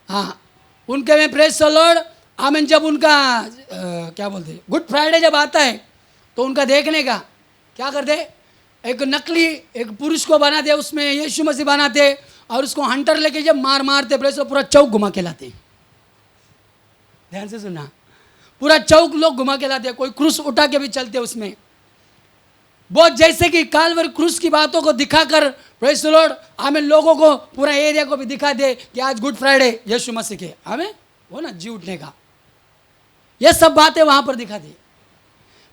हाँ, उनके में प्रेज़ द लॉर्ड आमीन। जब उनका क्या बोलते हैं, गुड फ्राइडे जब आता है तो उनका देखने का क्या करते, एक नकली एक पुरुष को बनाते, उसमें यीशु मसीह बनाते और उसको हंटर लेके जब मारते प्रेस पूरा चौक घुमा के लाते। ध्यान से सुनना, पूरा चौक लोग घुमा के लाते। कोई क्रूस उठा के भी चलते उसमें, बहुत जैसे कि कालवर क्रूस की बातों को दिखाकर प्रेस द लॉर्ड आमीन लोगों को पूरा एरिया को भी दिखा दे कि आज गुड फ्राइडे यीशु मसीह के हमें वो ना जी उठने का, ये सब बातें वहाँ पर दिखा दे।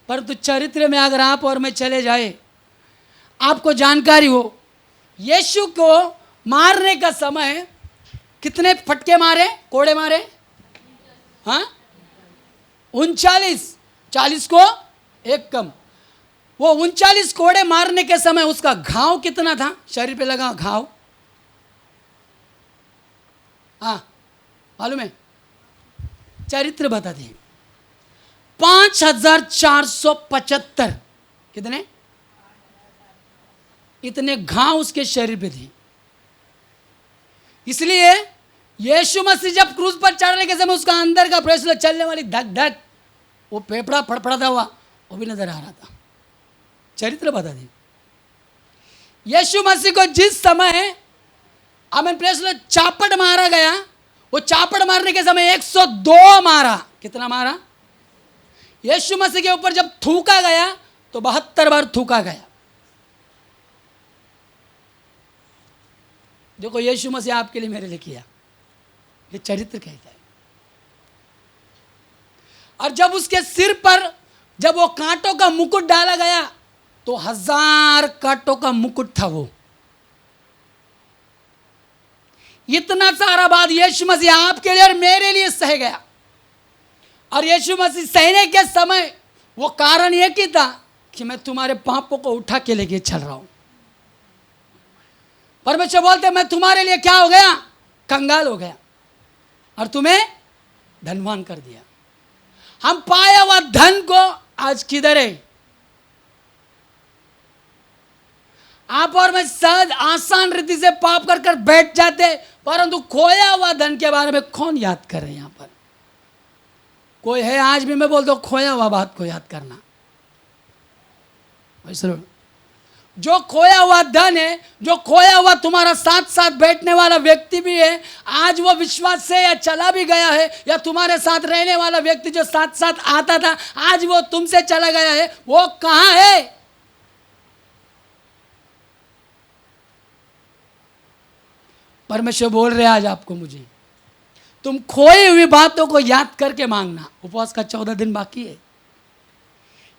परंतु चरित्र में अगर आप और मैं चले जाए, आपको जानकारी हो यीशु को मारने का समय कितने फटके मारे, कोड़े मारे? हाँ 39, 40 को एक कम। वो 39 कोड़े मारने के समय उसका घाव कितना था, शरीर पे लगा घाव? हाँ मालूम है? चरित्र बताते हैं 5475 कितने इतने घाव उसके शरीर पे थे। इसलिए यीशु मसीह जब क्रूस पर चढ़ने के समय उसका अंदर का प्रेस चलने वाली धक धक वो फेफड़ा फड़फड़ाता हुआ वो भी नजर आ रहा था। चरित्र बता दें, यीशु मसीह को जिस समय आमीन प्रेस चापड़ मारा गया, वो चापड़ मारने के समय 102 मारा। कितना मारा? यीशु मसीह के ऊपर जब थूका गया तो 72 बार थूका गया। देखो यीशु मसीह आपके लिए मेरे लिए किया, ये चरित्र कहता है। और जब उसके सिर पर जब वो कांटों का मुकुट डाला गया तो 1000 कांटों का मुकुट था। वो इतना सारा बात यीशु मसीह आपके लिए और मेरे लिए सह गया। और यीशु मसीह सहने के समय वो कारण एक ही था कि मैं तुम्हारे पापों को उठा के लेके चल रहा हूं। परमेश्वर बोलते मैं तुम्हारे लिए क्या हो गया, कंगाल हो गया और तुम्हें धनवान कर दिया। हम पाया हुआ धन को आज किधर है? आप और मैं सहज आसान रीति से पाप कर कर बैठ जाते, परंतु खोया हुआ धन के बारे में कौन याद कर रहे हैं? यहां पर कोई है? आज भी मैं बोलता हूं खोया हुआ बात को याद करना। जो खोया हुआ धन है, जो खोया हुआ तुम्हारा साथ साथ बैठने वाला व्यक्ति भी है, आज वो विश्वास से या चला भी गया है, या तुम्हारे साथ रहने वाला व्यक्ति जो साथ साथ आता था आज वो तुमसे चला गया है, वो कहां है? परमेश्वर बोल रहे आज आपको, मुझे तुम खोई हुई बातों को याद करके मांगना। उपवास का 14 दिन बाकी है।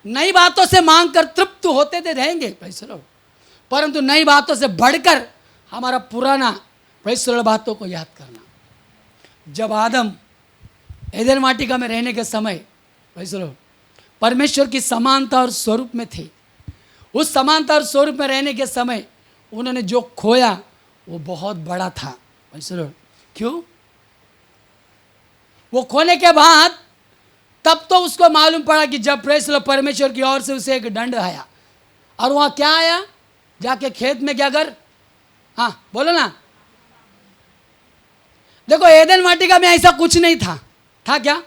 नई बातों से मांग कर तृप्त होते थे रहेंगे प्रेज़ द लॉर्ड, परंतु नई बातों से बढ़कर हमारा पुराना प्रेज़ द लॉर्ड बातों को याद करना। जब आदम एदेन वाटिका में रहने के समय प्रेज़ द लॉर्ड परमेश्वर की समानता और स्वरूप में थे, उस समानता और स्वरूप में रहने के समय उन्होंने जो खोया वो बहुत बड़ा था। Praise the Lord. क्यों? वो खोने के बाद तब तो उसको मालूम पड़ा कि जब प्रेस लो परमेश्वर की ओर से उसे एक दंड आया, और वहां क्या आया, जाके खेत में क्या कर, हाँ बोलो ना। देखो एदन वाटिका में ऐसा कुछ नहीं था क्या?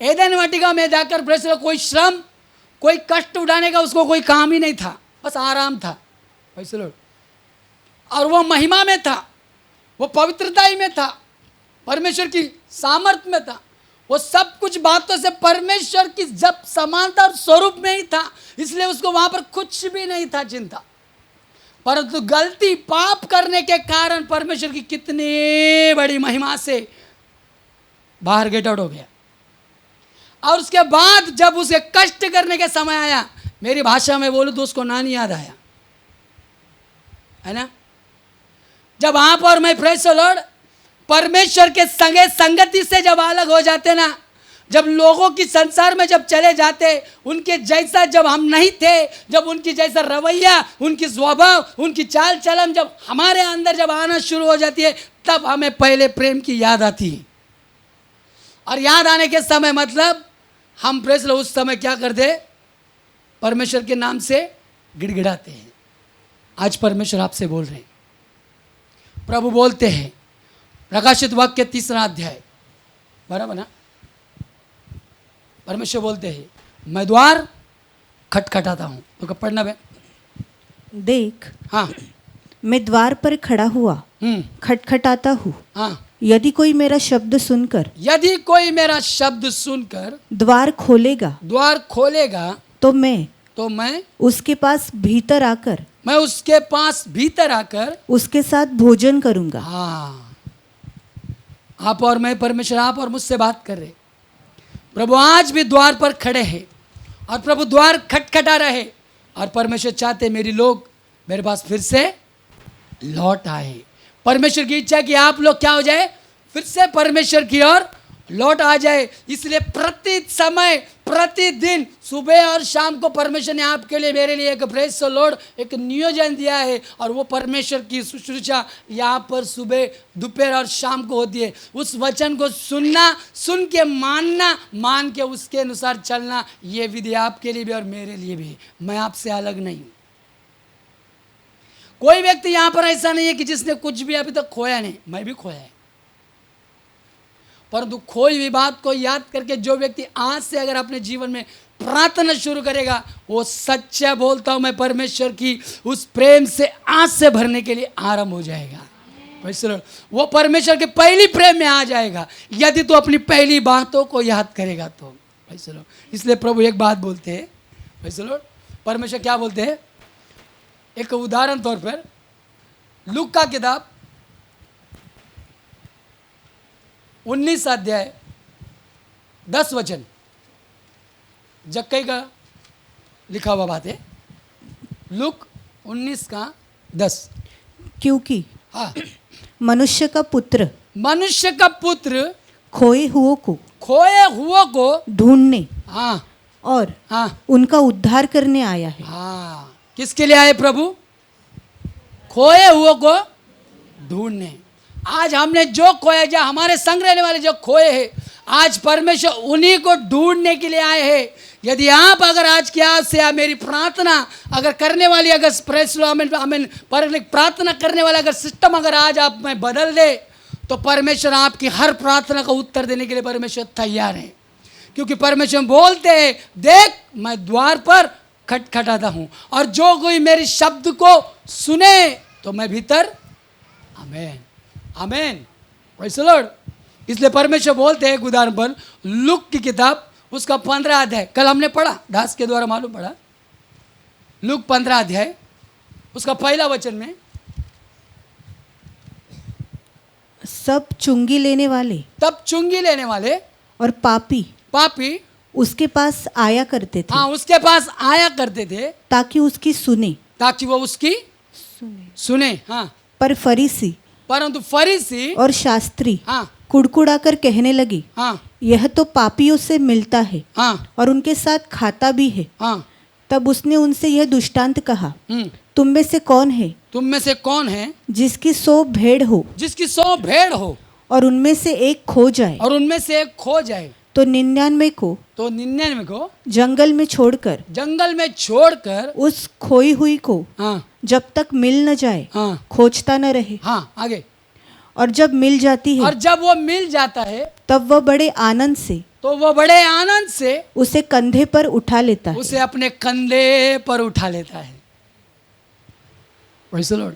एदन वाटिका में जाकर प्रेस लो कोई श्रम, कोई कष्ट उठाने का उसको कोई काम ही नहीं था, बस आराम था। Press the Lord. और वो महिमा में था, वो पवित्रता ही में था, परमेश्वर की सामर्थ्य में था, वो सब कुछ बातों से परमेश्वर की जब समानता और स्वरूप में ही था, इसलिए उसको वहां पर कुछ भी नहीं था चिंता। परंतु गलती पाप करने के कारण परमेश्वर की कितनी बड़ी महिमा से बाहर गेट आउट हो गया। और उसके बाद जब उसे कष्ट करने का समय आया, मेरी भाषा में बोलूं तो उसको नानी याद आया, है ना। जब आप और मैं प्रेज़ द लॉर्ड परमेश्वर के संगे संगति से जब अलग हो जाते ना, जब लोगों की संसार में जब चले जाते, उनके जैसा जब हम नहीं थे, जब उनकी जैसा रवैया, उनकी स्वभाव, उनकी चाल चलन जब हमारे अंदर जब आना शुरू हो जाती है, तब हमें पहले प्रेम की याद आती है। और याद आने के समय मतलब हम प्रेज़ उस समय क्या करते, परमेश्वर के नाम से गिड़गिड़ाते हैं। आज परमेश्वर आपसे बोल रहे हैं, प्रभु बोलते हैं, प्रकाशित वाक्य 3 अध्याय, बराबर ना। परमेश्वर बोलते हैं, मैं द्वार खटखटाता हूँ। तो कब पढ़ना बे? देख, हाँ, मैं द्वार पर खड़ा हुआ खटखटाता हूँ। हाँ। यदि कोई मेरा शब्द सुनकर, यदि कोई मेरा शब्द सुनकर द्वार खोलेगा, तो मैं उसके पास भीतर आकर, मैं उसके पास भीतर आकर उसके साथ भोजन करूंगा। हाँ, आप और मैं, परमेश्वर आप और मुझसे बात कर रहे। प्रभु आज भी द्वार पर खड़े हैं और प्रभु द्वार खटखटा रहे, और परमेश्वर चाहते मेरी लोग मेरे पास फिर से लौट आए। परमेश्वर की इच्छा कि आप लोग क्या हो जाए, फिर से परमेश्वर की ओर लौट आ जाए। इसलिए प्रति समय, प्रतिदिन, सुबह और शाम को परमेश्वर ने आपके लिए, मेरे लिए एक प्रेज़ द लॉर्ड एक नियोजन दिया है, और वो परमेश्वर की शुश्रूषा यहाँ पर सुबह, दोपहर और शाम को होती है। उस वचन को सुनना, सुन के मानना, मान के उसके अनुसार चलना, ये विधि आपके लिए भी और मेरे लिए भी। मैं आपसे अलग नहीं हूँ। कोई व्यक्ति यहाँ पर ऐसा नहीं है कि जिसने कुछ भी अभी तक खोया नहीं, मैं भी खोया है। परंतु खोई हुई बात को याद करके जो व्यक्ति आज से अगर अपने जीवन में प्रार्थना शुरू करेगा, वो सच्चा बोलता हूं मैं, परमेश्वर की उस प्रेम से आज से भरने के लिए आरंभ हो जाएगा। वो परमेश्वर के पहली प्रेम में आ जाएगा, यदि तो अपनी पहली बातों को याद करेगा तो। इसलिए प्रभु एक बात बोलते हैं, परमेश्वर क्या बोलते हैं, एक उदाहरण तौर पर लूका का किताब 19 अध्याय 10 वचन, जक्कई का लिखा हुआ बात है, लूक 19 का 10। क्योंकि हाँ, मनुष्य का पुत्र खोए हुओं को ढूंढने, हाँ, और हाँ, उनका उद्धार करने आया है। हाँ, किसके लिए आए प्रभु? खोए हुओं को ढूंढने। आज हमने जो खोया, जो हमारे संग रहने वाले जो खोए हैं, आज परमेश्वर उन्हीं को ढूंढने के लिए आए हैं। यदि आप अगर आज की आज से मेरी प्रार्थना अगर करने वाली, अगर प्रेस लो आमीन प्रार्थना करने वाला अगर सिस्टम अगर आज आप में बदल दे, तो परमेश्वर आपकी हर प्रार्थना का उत्तर देने के लिए परमेश्वर तैयार है। क्योंकि परमेश्वर बोलते हैं, देख मैं द्वार पर खटखटाता हूँ, और जो कोई मेरे शब्द को सुने तो मैं भीतर। आमीन, आमीन, प्रेज़ द लॉर्ड। इसलिए परमेश्वर बोलते हैं एक उदाहरण पर, लूक की किताब उसका 15 अध्याय, कल हमने पढ़ा, दास के द्वारा मालूम पड़ा, लूक 15 अध्याय उसका पहला वचन में, सब चुंगी लेने वाले, तब चुंगी लेने वाले और पापी उसके पास आया करते थे। हाँ, उसके पास आया करते थे, ताकि उसकी सुने, ताकि वो उसकी सुने। हाँ, परंतु फरीसी और शास्त्री हाँ, कुड़कुड़ाकर कहने लगे, हाँ, यह तो पापियों से मिलता है, हाँ, और उनके साथ खाता भी है। हाँ, तब उसने उनसे यह दृष्टांत कहा, तुम में से कौन है तुम में से कौन है जिसकी 100 भेड़ हो जिसकी 100 भेड़ हो और उनमें से एक खो जाए, और उनमें से एक खो जाए, तो 99 को तो 99 को जंगल में छोड़कर जंगल में छोड़कर उस खोई हुई को हाँ जब तक मिल न जाए हाँ खोजता न रहे। हाँ आगे। और जब मिल जाती और है जब वो मिल जाता है तब वह बड़े आनंद से तो वो बड़े आनंद से उसे कंधे पर उठा लेता है। उसे अपने कंधे पर उठा लेता है। Praise the Lord।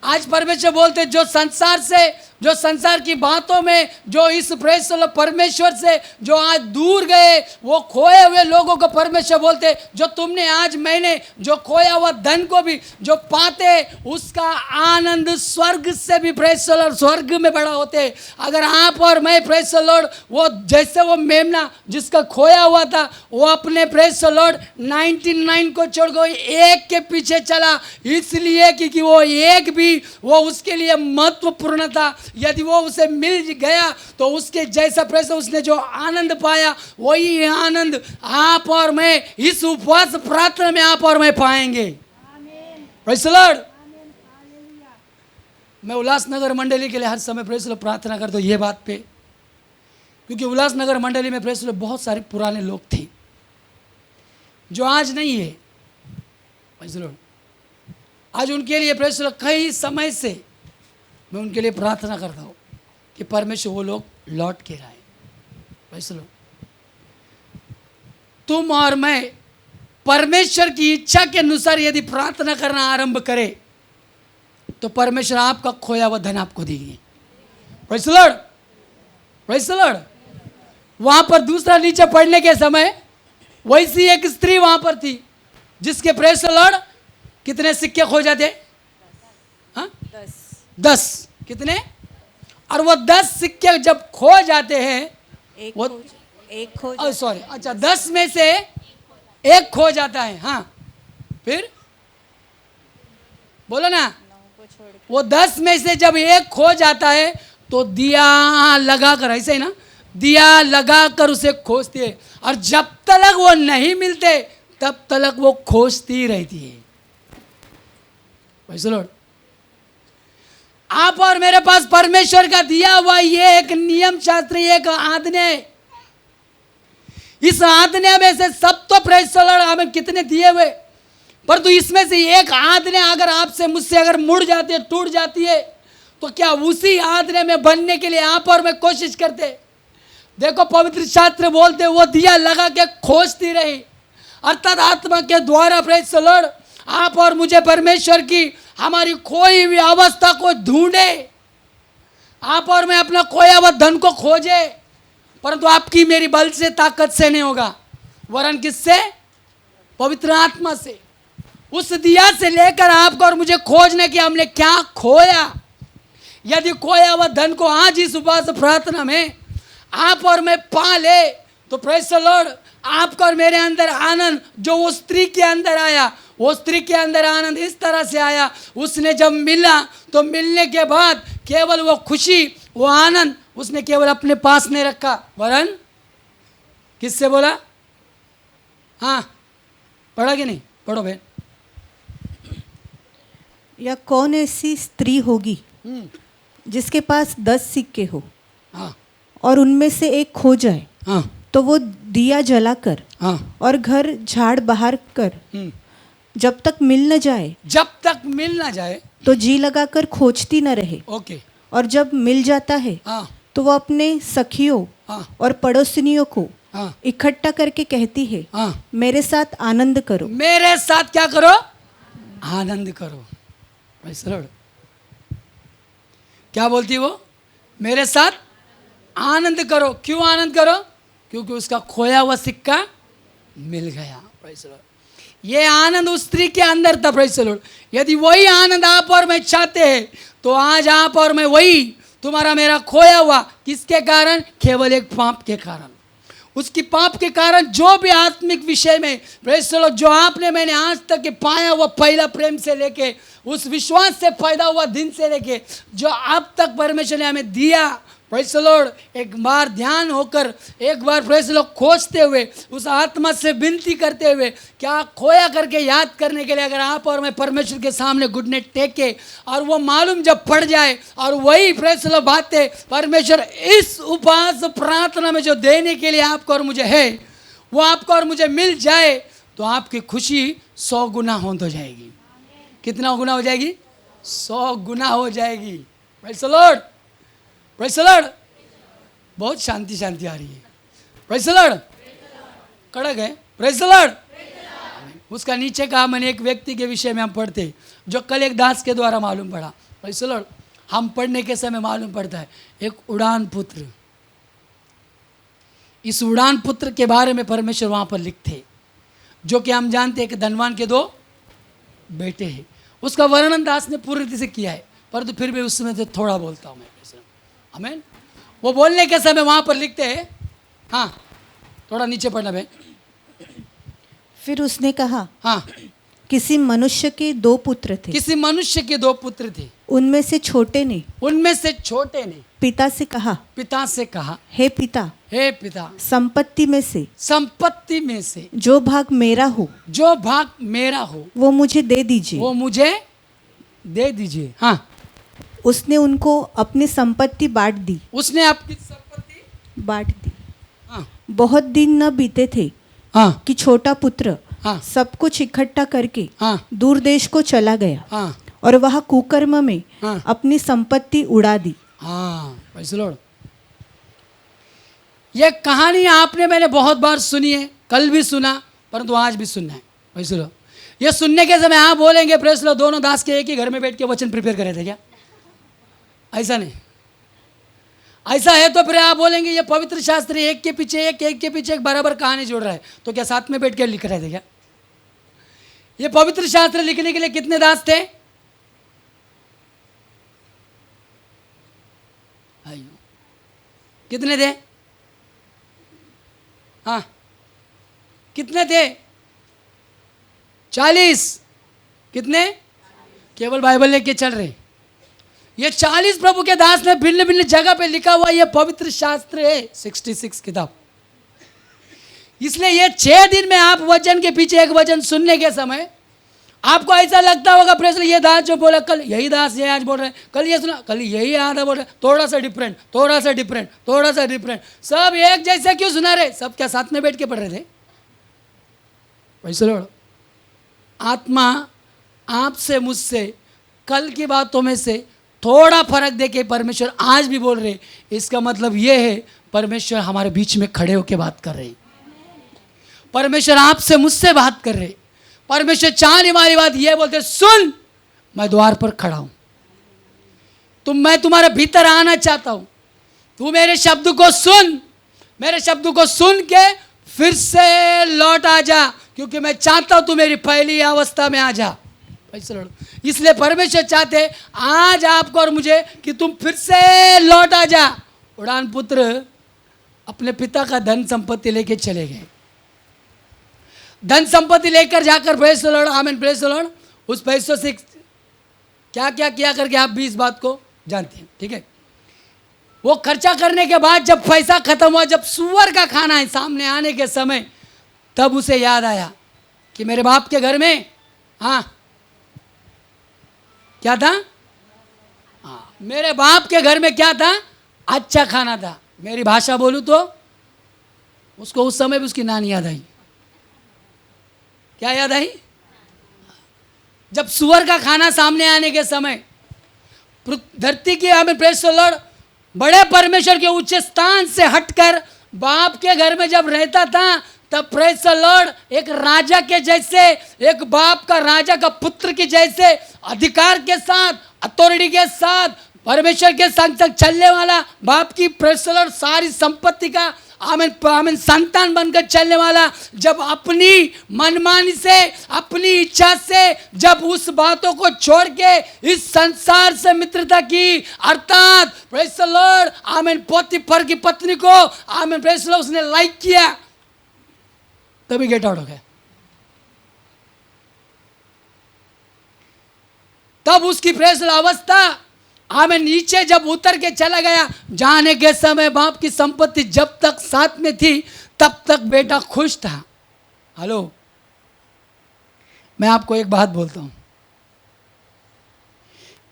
आज परमेश्वर बोलते जो संसार की बातों में जो इस परमेश्वर से जो आज दूर गए वो खोए हुए लोगों को परमेश्वर बोलते जो तुमने आज मैंने जो खोया हुआ धन को भी जो पाते उसका आनंद स्वर्ग से भी प्रेस लॉर्ड स्वर्ग में बड़ा होते। अगर आप और मैं प्रेस लॉर्ड वो जैसे वो मेमना जिसका खोया हुआ था वो अपने प्रेस लॉर्ड 99 को छोड़ गई एक के पीछे चला इसलिए क्योंकि वो एक भी वो उसके लिए महत्वपूर्ण था। यदि वो उसे मिल गया तो उसके जैसा प्रेस उसने जो आनंद पाया वही आनंद आप और मैं इस उपवास प्रार्थना में आप और मैं पाएंगे। Praise the Lord. मैं उल्लासनगर मंडली के लिए हर समय प्रेस प्रार्थना करता हूँ ये बात पे, क्योंकि उल्लासनगर मंडली में प्रेस बहुत सारे पुराने लोग थे जो आज नहीं है। Praise the Lord. आज उनके लिए प्रेस कई समय से मैं उनके लिए प्रार्थना करता हूँ कि परमेश्वर वो लोग लौट के आए। Praise the Lord. तुम और मैं परमेश्वर की इच्छा के अनुसार यदि प्रार्थना करना आरंभ करें तो परमेश्वर आपका खोया हुआ धन आपको देंगे। Praise the Lord. Praise the Lord. वहां पर दूसरा नीचे पढ़ने के समय वैसी एक स्त्री वहां पर थी जिसके प्रेज द लॉर्ड कितने सिक्के खो जाते? हाँ 10 कितने? और वो 10 सिक्के जब खो जाते हैं वो एक खो सॉरी अच्छा 10 में से एक खो जाता है। हाँ फिर बोलो ना। वो 10 में से जब एक खो जाता है तो दिया लगाकर ऐसे ही ना दिया लगाकर उसे खोजती है और जब तक वो नहीं मिलते तब तक वो खोजती रहती है। Praise the Lord. आप और मेरे पास परमेश्वर का दिया हुआ ये एक नियम शास्त्र एक आज्ञा है। इस आज्ञा में से सब तो प्रेज़ द लॉर्ड हमें कितने दिए हुए परंतु इसमें से एक आज्ञा अगर आपसे मुझसे अगर मुड़ जाती है टूट जाती है तो क्या उसी आज्ञा में बनने के लिए आप और मैं कोशिश करते? देखो पवित्र शास्त्र बोलते वो दिया लगा के खोजती रही अर्थात आत्मा के द्वारा प्रेज़ द लॉर्ड आप और मुझे परमेश्वर की हमारी खोई हुई अवस्था को ढूंढे। आप और मैं अपना खोया हुआ धन को खोजे परंतु आपकी मेरी बल से ताकत से नहीं होगा वरन किससे? पवित्र आत्मा से। उस दिया से लेकर आपको और मुझे खोजने की हमने क्या खोया। यदि खोया हुआ धन को आज इस उपवास प्रार्थना में आप और मैं पा ले तो प्रेज़ द लॉर्ड आपका और मेरे अंदर आनंद जो वो स्त्री के अंदर आया वो स्त्री के अंदर आनंद इस तरह से आया। उसने जब मिला तो मिलने के बाद केवल वो खुशी वो आनंद उसने केवल अपने पास नहीं रखा वरन किससे बोला? हाँ पढ़ा कि नहीं? पढ़ो बहन। या कौन ऐसी स्त्री होगी जिसके पास 10 सिक्के हो हाँ और उनमें से एक खो जाए हाँ तो वो दिया जलाकर हाँ और घर झाड़ बाहर कर जब तक मिल न जाए तो जी लगाकर खोजती न रहे। ओके। और जब मिल जाता है हाँ तो वो अपने सखियों हाँ और पड़ोसिनियों को हाँ इकट्ठा करके कहती है हाँ मेरे साथ आनंद करो। मेरे साथ क्या करो? आनंद करो। Praise the Lord. क्या बोलती है वो? मेरे साथ आनंद करो। क्यों आनंद करो? क्योंकि उसका खोया हुआ सिक्का मिल गया। Praise the Lord. ये आनंद उस स्त्री के अंदर था। Praise the Lord. यदि वही आनंद आप और मैं चाहते हैं तो आज आप और मैं वही तुम्हारा मेरा खोया हुआ किसके कारण? केवल एक पाप के कारण। उसकी पाप के कारण जो भी आत्मिक विषय में प्रेज़ द लॉर्ड जो आपने मैंने आज तक पाया हुआ पहला प्रेम से लेके उस विश्वास से पैदा हुआ दिन से लेके जो अब तक परमेश्वर ने हमें दिया प्रेज़ द लॉर्ड, एक बार ध्यान होकर, एक बार प्रेज़ द लॉर्ड खोजते हुए, उस आत्मा से विनती करते हुए, क्या खोया करके याद करने के लिए अगर आप और मैं परमेश्वर के सामने घुटने टेके और वो मालूम जब पड़ जाए और वही प्रेज़ द लॉर्ड बातें परमेश्वर इस उपवास प्रार्थना में जो देने के लिए आपको और मुझे है, वो आपको और मुझे मिल जाए, तो आपकी खुशी 100 गुना हो जाएगी। कितना गुना हो जाएगी? 100 गुना हो जाएगी। Praise the Lord, praise the Lord. बहुत शांति शांति आ रही है। प्रेज़ द लॉर्ड, कड़क है। Praise the Lord. उसका नीचे कहा, मैंने एक व्यक्ति के विषय में हम पढ़ते जो कल एक दास के द्वारा मालूम पड़ा। प्रेज़ द लॉर्ड, हम पढ़ने के समय मालूम पड़ता है एक उड़ान पुत्र। इस उड़ान पुत्र के बारे में परमेश्वर वहाँ पर लिखते, जो कि हम जानते हैं कि धनवान के 2 बेटे हैं। उसका वर्णन दास ने पूरी रीति से किया है, परंतु फिर भी उसमें से थोड़ा बोलता हूँ मैं। आमीन। वो बोलने के समय वहाँ पर लिखते हैं, हाँ थोड़ा नीचे पढ़ना भाई। फिर उसने कहा, हाँ, किसी मनुष्य के 2 पुत्र थे। किसी मनुष्य के 2 पुत्र थे। उनमें से छोटे ने पिता से कहा, हे पिता, संपत्ति में से जो भाग मेरा हो वो मुझे दे दीजिए। हाँ, उसने उनको अपनी संपत्ति बांट दी। हाँ, बहुत दिन न बीते थे हाँ, कि छोटा पुत्र हाँ, सब कुछ इकट्ठा करके हाँ, दूर देश को चला गया, हाँ, और वह कुकर्म में हाँ, अपनी संपत्ति उड़ा दी। हाँ। Praise the Lord. यह कहानी आपने मैंने बहुत बार सुनी है, कल भी सुना, परंतु आज भी सुनना है। Praise the Lord. ये सुनने के समय आप बोलेंगे, प्रेज़ द लॉर्ड, दोनों दास के एक ही घर में बैठ के वचन प्रिपेयर करे थे क्या? ऐसा नहीं। ऐसा है तो फिर आप बोलेंगे ये पवित्र शास्त्र एक के पीछे एक बराबर कहानी जोड़ रहा है, तो क्या साथ में बैठ के लिख रहे थे क्या? ये पवित्र शास्त्र लिखने के लिए कितने दास थे? कितने थे? हाँ, कितने थे? 40। कितने? केवल बाइबल लेके चल रहे। ये 40 प्रभु के दास ने भिन्न भिन्न जगह पे लिखा हुआ ये पवित्र शास्त्र है, 66 किताब। इसलिए ये 6 दिन में आप वचन के पीछे एक वचन सुनने के समय आपको ऐसा लगता होगा, प्रेज़ ये दास जो बोला कल, यही दास ये आज बोल रहे हैं, कल ये सुना, कल यही आधा बोल रहे, थोड़ा सा डिफरेंट, सब एक जैसे क्यों सुना रहे? सब क्या साथ में बैठ के पढ़ रहे थे? Praise the Lord. आत्मा आपसे मुझसे कल की बातों में से थोड़ा फर्क देके परमेश्वर आज भी बोल रहे, इसका मतलब ये है परमेश्वर हमारे बीच में खड़े होकर बात कर रहे। परमेश्वर आपसे मुझसे बात कर रहे। परमेश्वर चाहने वाली बात ये बोलते, सुन, मैं द्वार पर खड़ा हूं, मैं तुम्हारे भीतर आना चाहता हूं, तू मेरे शब्द को सुन, मेरे शब्द को सुन के फिर से लौट आ जा, क्योंकि मैं चाहता हूं तू मेरी पहली अवस्था में आ जा। इसलिए परमेश्वर चाहते आज आपको और मुझे कि तुम फिर से लौट आ जा। उड़ान पुत्र अपने पिता का धन संपत्ति लेके चले गए। धन संपत्ति लेकर जाकर, प्रेज़ द लॉर्ड, आमीन, प्रेज़ द लॉर्ड, उस पैसों से क्या क्या किया करके आप भी इस बात को जानते हैं, ठीक है। वो खर्चा करने के बाद जब पैसा खत्म हुआ, जब सुअर का खाना है सामने आने के समय, तब उसे याद आया कि मेरे बाप के घर में, हाँ क्या था? हाँ, मेरे बाप के घर में क्या था? अच्छा खाना था। मेरी भाषा बोलूं तो उसको उस समय भी उसकी नानी याद आई। क्या याद आई? जब सुअर का खाना सामने आने के समय, धरती की, हमें प्रेज़ द लॉर्ड, बड़े परमेश्वर के उच्च स्थान से हटकर बाप के घर में जब रहता था, तब प्रेज़ द लॉर्ड एक राजा के जैसे, एक बाप का, राजा का पुत्र के जैसे अधिकार के साथ, अथॉरिटी के साथ, परमेश्वर के संग संग चलने वाला, बाप की, प्रेज़ द लॉर्ड, सारी संपत्ति का, आमीन आमीन, संतान बनकर चलने वाला, जब अपनी मनमानी से, अपनी इच्छा से, जब उस बातों को छोड़ के इस संसार से मित्रता की, अर्थात प्रेज़ द लॉर्ड, आमीन, पोतीफर की पत्नी को, आमीन, प्रेज़ द लॉर्ड, उसने लाइक किया, तभी गेट आउट हो गया। तब उसकी प्रेज़ द लॉर्ड अवस्था मैं नीचे जब उतर के चला गया, जाने के समय बाप की संपत्ति जब तक साथ में थी तब तक बेटा खुश था। हेलो, मैं आपको एक बात बोलता हूं,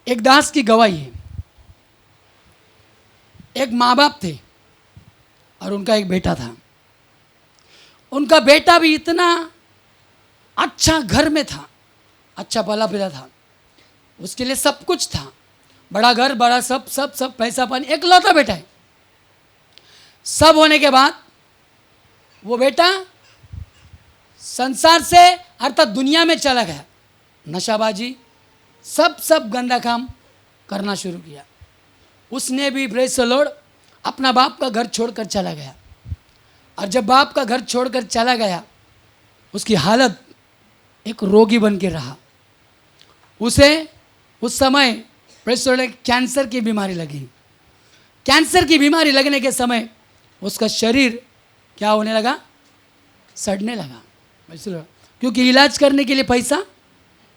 एक दास की गवाही है। एक माँ बाप थे और उनका एक बेटा था। उनका बेटा भी इतना अच्छा घर में था, अच्छा पला पिला था, उसके लिए सब कुछ था, बड़ा घर, बड़ा सब सब सब पैसा पानी, एकलौता बेटा है। सब होने के बाद वो बेटा संसार से अर्थात दुनिया में चला गया, नशाबाजी सब गंदा काम करना शुरू किया। उसने भी प्रेज़ द लॉर्ड अपना बाप का घर छोड़कर चला गया। और जब बाप का घर छोड़कर चला गया, उसकी हालत एक रोगी बन के रहा। उसे उस समय प्रेज़ द लॉर्ड कैंसर की बीमारी लगी। कैंसर की बीमारी लगने के समय उसका शरीर क्या होने लगा, सड़ने लगा, क्योंकि इलाज करने के लिए पैसा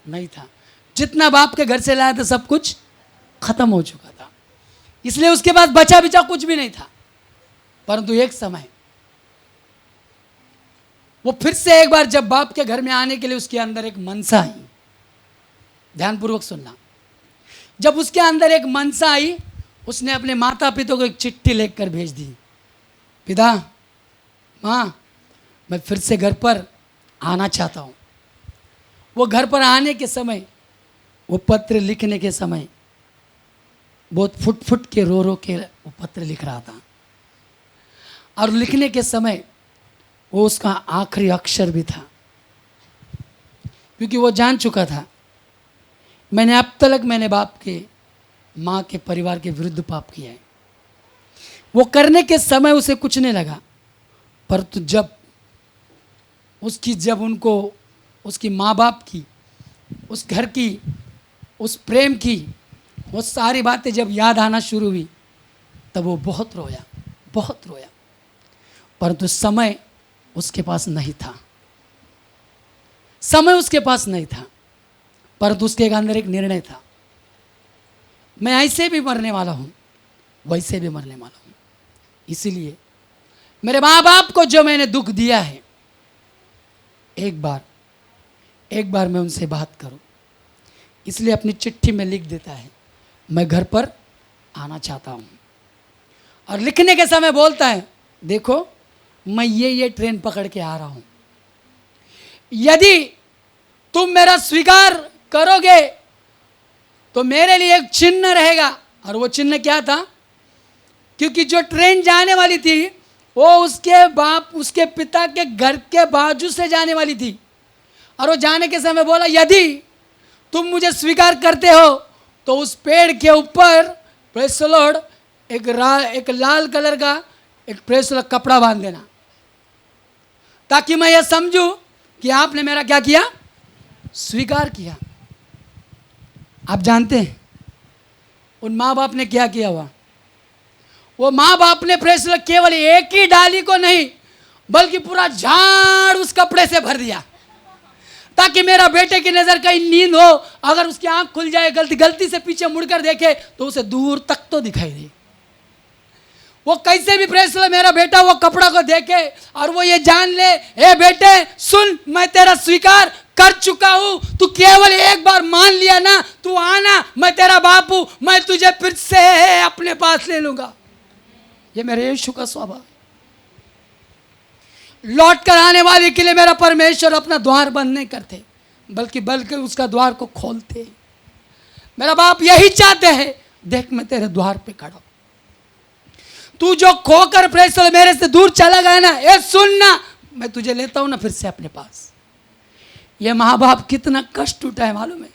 नहीं था। जितना बाप के घर से लाया था सब कुछ खत्म हो चुका था, इसलिए उसके पास बचा बिचा कुछ भी नहीं था। परंतु एक समय वो फिर से एक बार जब बाप के घर में आने के लिए उसके अंदर एक मनसा आई। ध्यानपूर्वक सुनना, जब उसके अंदर एक मनसा आई, उसने अपने माता पिता को एक चिट्ठी लिखकर भेज दी, पिता माँ मैं फिर से घर पर आना चाहता हूँ। वो घर पर आने के समय, वो पत्र लिखने के समय बहुत फुट फुट के रो के वो पत्र लिख रहा था। और लिखने के समय वो उसका आखिरी अक्षर भी था, क्योंकि वो जान चुका था मैंने अब तक मैंने बाप के माँ के परिवार के विरुद्ध पाप किया है। वो करने के समय उसे कुछ नहीं लगा, परंतु जब उनको उसकी माँ बाप की, उस घर की, उस प्रेम की वो सारी बातें जब याद आना शुरू हुई, तब वो बहुत रोया। परंतु समय उसके पास नहीं था, परंतु उसके अंदर एक निर्णय था, मैं ऐसे भी मरने वाला हूँ, वैसे भी मरने वाला हूँ। इसीलिए मेरे माँ बाप को जो मैंने दुख दिया है, एक बार मैं उनसे बात करूं। इसलिए अपनी चिट्ठी में लिख देता है, मैं घर पर आना चाहता हूं। और लिखने के समय बोलता है, देखो मैं ये ट्रेन पकड़ के आ रहा हूं, यदि तुम मेरा स्वीकार करोगे तो मेरे लिए एक चिन्ह रहेगा। और वो चिन्ह क्या था, क्योंकि जो ट्रेन जाने वाली थी वो उसके पिता के घर के बाजू से जाने वाली थी। और वो जाने के समय बोला, यदि तुम मुझे स्वीकार करते हो तो उस पेड़ के ऊपर प्रेज़ द लॉर्ड एक लाल कलर का एक प्रेज़ द लॉर्ड कपड़ा बांध देना, ताकि मैं यह समझूं कि आपने मेरा क्या किया, स्वीकार किया। आप जानते हैं उन माँ बाप ने क्या किया हुआ? वो माँ बाप ने प्रेज़ द लॉर्ड केवल एक ही डाली को नहीं, बल्कि पूरा झाड़ उस कपड़े से भर दिया, ताकि मेरा बेटे की नजर कहीं नींद हो, अगर उसकी आंख खुल जाए, गलती से पीछे मुड़कर देखे तो उसे दूर तक तो दिखाई दे। वो कैसे भी प्रेज़ द लॉर्ड मेरा बेटा वो कपड़ा को देखे और वो ये जान ले, ए बेटे सुन, मैं तेरा स्वीकार कर चुका हूं, तू केवल एक बार मान लिया ना, तू आना, मैं तेरा बाप हूं, मैं तुझे फिर से अपने पास ले लूंगा। ये मेरे यीशु का स्वभाव। लौट कर आने वाले के लिए मेरा परमेश्वर अपना द्वार बंद नहीं करते, बल्कि उसका द्वार को खोलते। मेरा बाप यही चाहते हैं, देख मैं तेरे द्वार पे खड़ा हूं, तू जो खोकर प्रेज़ द लॉर्ड मेरे से दूर चला गया ना, ये सुनना, मैं तुझे लेता हूं ना फिर से अपने पास। ये माँ बाप कितना कष्ट उठा है मालूम है,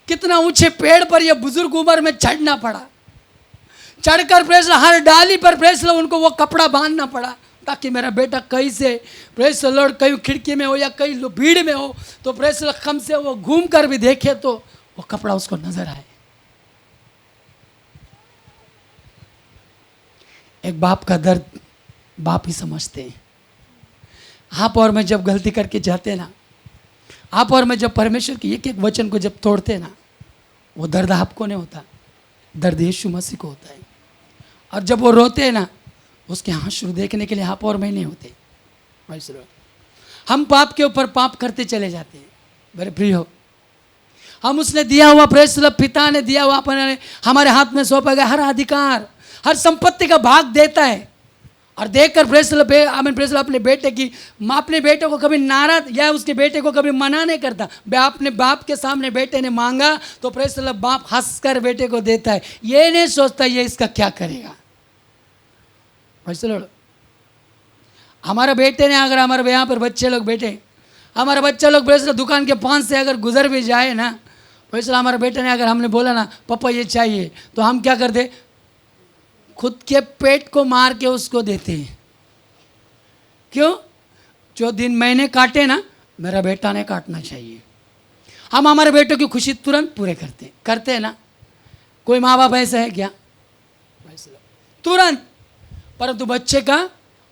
कितना ऊंचे पेड़ पर ये बुजुर्ग उम्र में चढ़ना पड़ा, चढ़कर प्रेज़ द लॉर्ड हर डाली पर प्रेज़ द लॉर्ड उनको वो कपड़ा बांधना पड़ा, ताकि मेरा बेटा कहीं से प्रेज़ द लॉर्ड कहीं खिड़की में हो या कहीं भीड़ में हो तो प्रेज़ द लॉर्ड कम से वो घूम कर भी देखे तो वो कपड़ा उसको नजर आए। एक बाप का दर्द बाप ही समझते हैं। आप और मैं जब गलती करके जाते ना, आप और मैं जब परमेश्वर की एक एक वचन को जब तोड़ते ना, वो दर्द आपको नहीं होता, दर्द यीशु मसीह को होता है। और जब वो रोते हैं ना, उसके आंसू देखने के लिए आप और मैं नहीं होते। हम पाप के ऊपर पाप करते चले जाते हैं। मेरे प्रिय हो, हम उसने दिया हुआ प्रेस पिता ने दिया हुआ अपने हमारे हाथ में सौंपा गया हर अधिकार, हर संपत्ति का भाग देता है। और देखकर प्रेस अपने बेटे की, अपने बेटे को कभी नाराज या उसके बेटे को कभी मना नहीं करता। अपने बाप के सामने बेटे ने मांगा तो प्रेस बाप हंसकर बेटे को देता है, ये नहीं सोचता ये इसका क्या करेगा। हमारे बेटे ने, अगर हमारे यहाँ पर बच्चे लोग बैठे, हमारे बच्चे लोग प्रेस दुकान के पास से अगर गुजर भी जाए ना, प्रेस हमारे बेटे ने अगर हमने बोला ना पापा ये चाहिए, तो हम क्या करते, खुद के पेट को मार के उसको देते हैं। क्यों? जो दिन मैंने काटे ना, मेरा बेटा ने काटना चाहिए। हम हमारे बेटों की खुशी तुरंत पूरे करते हैं ना। कोई माँ बाप ऐसा है क्या? तुरंत। परंतु बच्चे का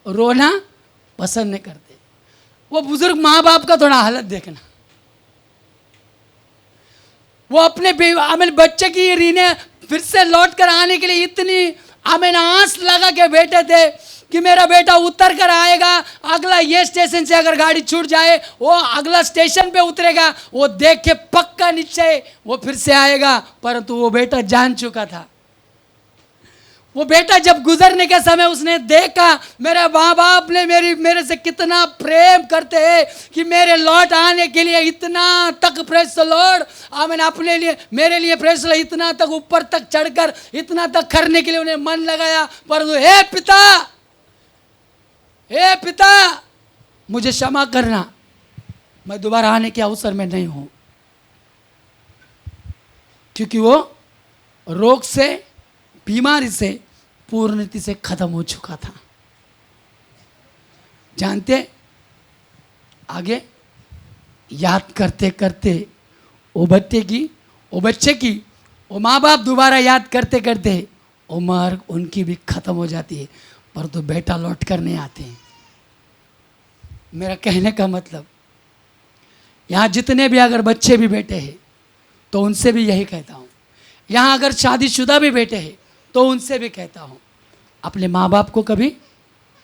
रोना पसंद नहीं करते। वो बुजुर्ग माँ बाप का थोड़ा हालत देखना, वो अपने बच्चे की रीने फिर से लौट कर आने के लिए इतनी आस लगा के बैठे थे कि मेरा बेटा उतर कर आएगा, अगला ये स्टेशन से अगर गाड़ी छूट जाए वो अगला स्टेशन पे उतरेगा, वो देख के पक्का निश्चय वो फिर से आएगा। परंतु वो बेटा जान चुका था। वो बेटा जब गुजरने के समय उसने देखा मेरे माँ बाप ने मेरे से कितना प्रेम करते हैं कि मेरे लौट आने के लिए इतना तक प्रेस लॉर्ड, मैंने अपने लिए मेरे लिए प्रेस इतना तक ऊपर तक चढ़कर इतना तक करने के लिए उन्हें मन लगाया। परंतु हे पिता मुझे क्षमा करना, मैं दोबारा आने के अवसर में नहीं हूं। क्योंकि वो रोग से, बीमारी से पूर्णति से खत्म हो चुका था। जानते, आगे याद करते करते वो बच्चे की वो माँ बाप दोबारा याद करते करते उम्र उनकी भी खत्म हो जाती है, पर तो बेटा लौट कर नहीं आते हैं। मेरा कहने का मतलब, यहाँ जितने भी अगर बच्चे भी बैठे हैं तो उनसे भी यही कहता हूँ, यहाँ अगर शादीशुदा भी बैठे हैं तो उनसे भी कहता हूँ, अपने माँ बाप को कभी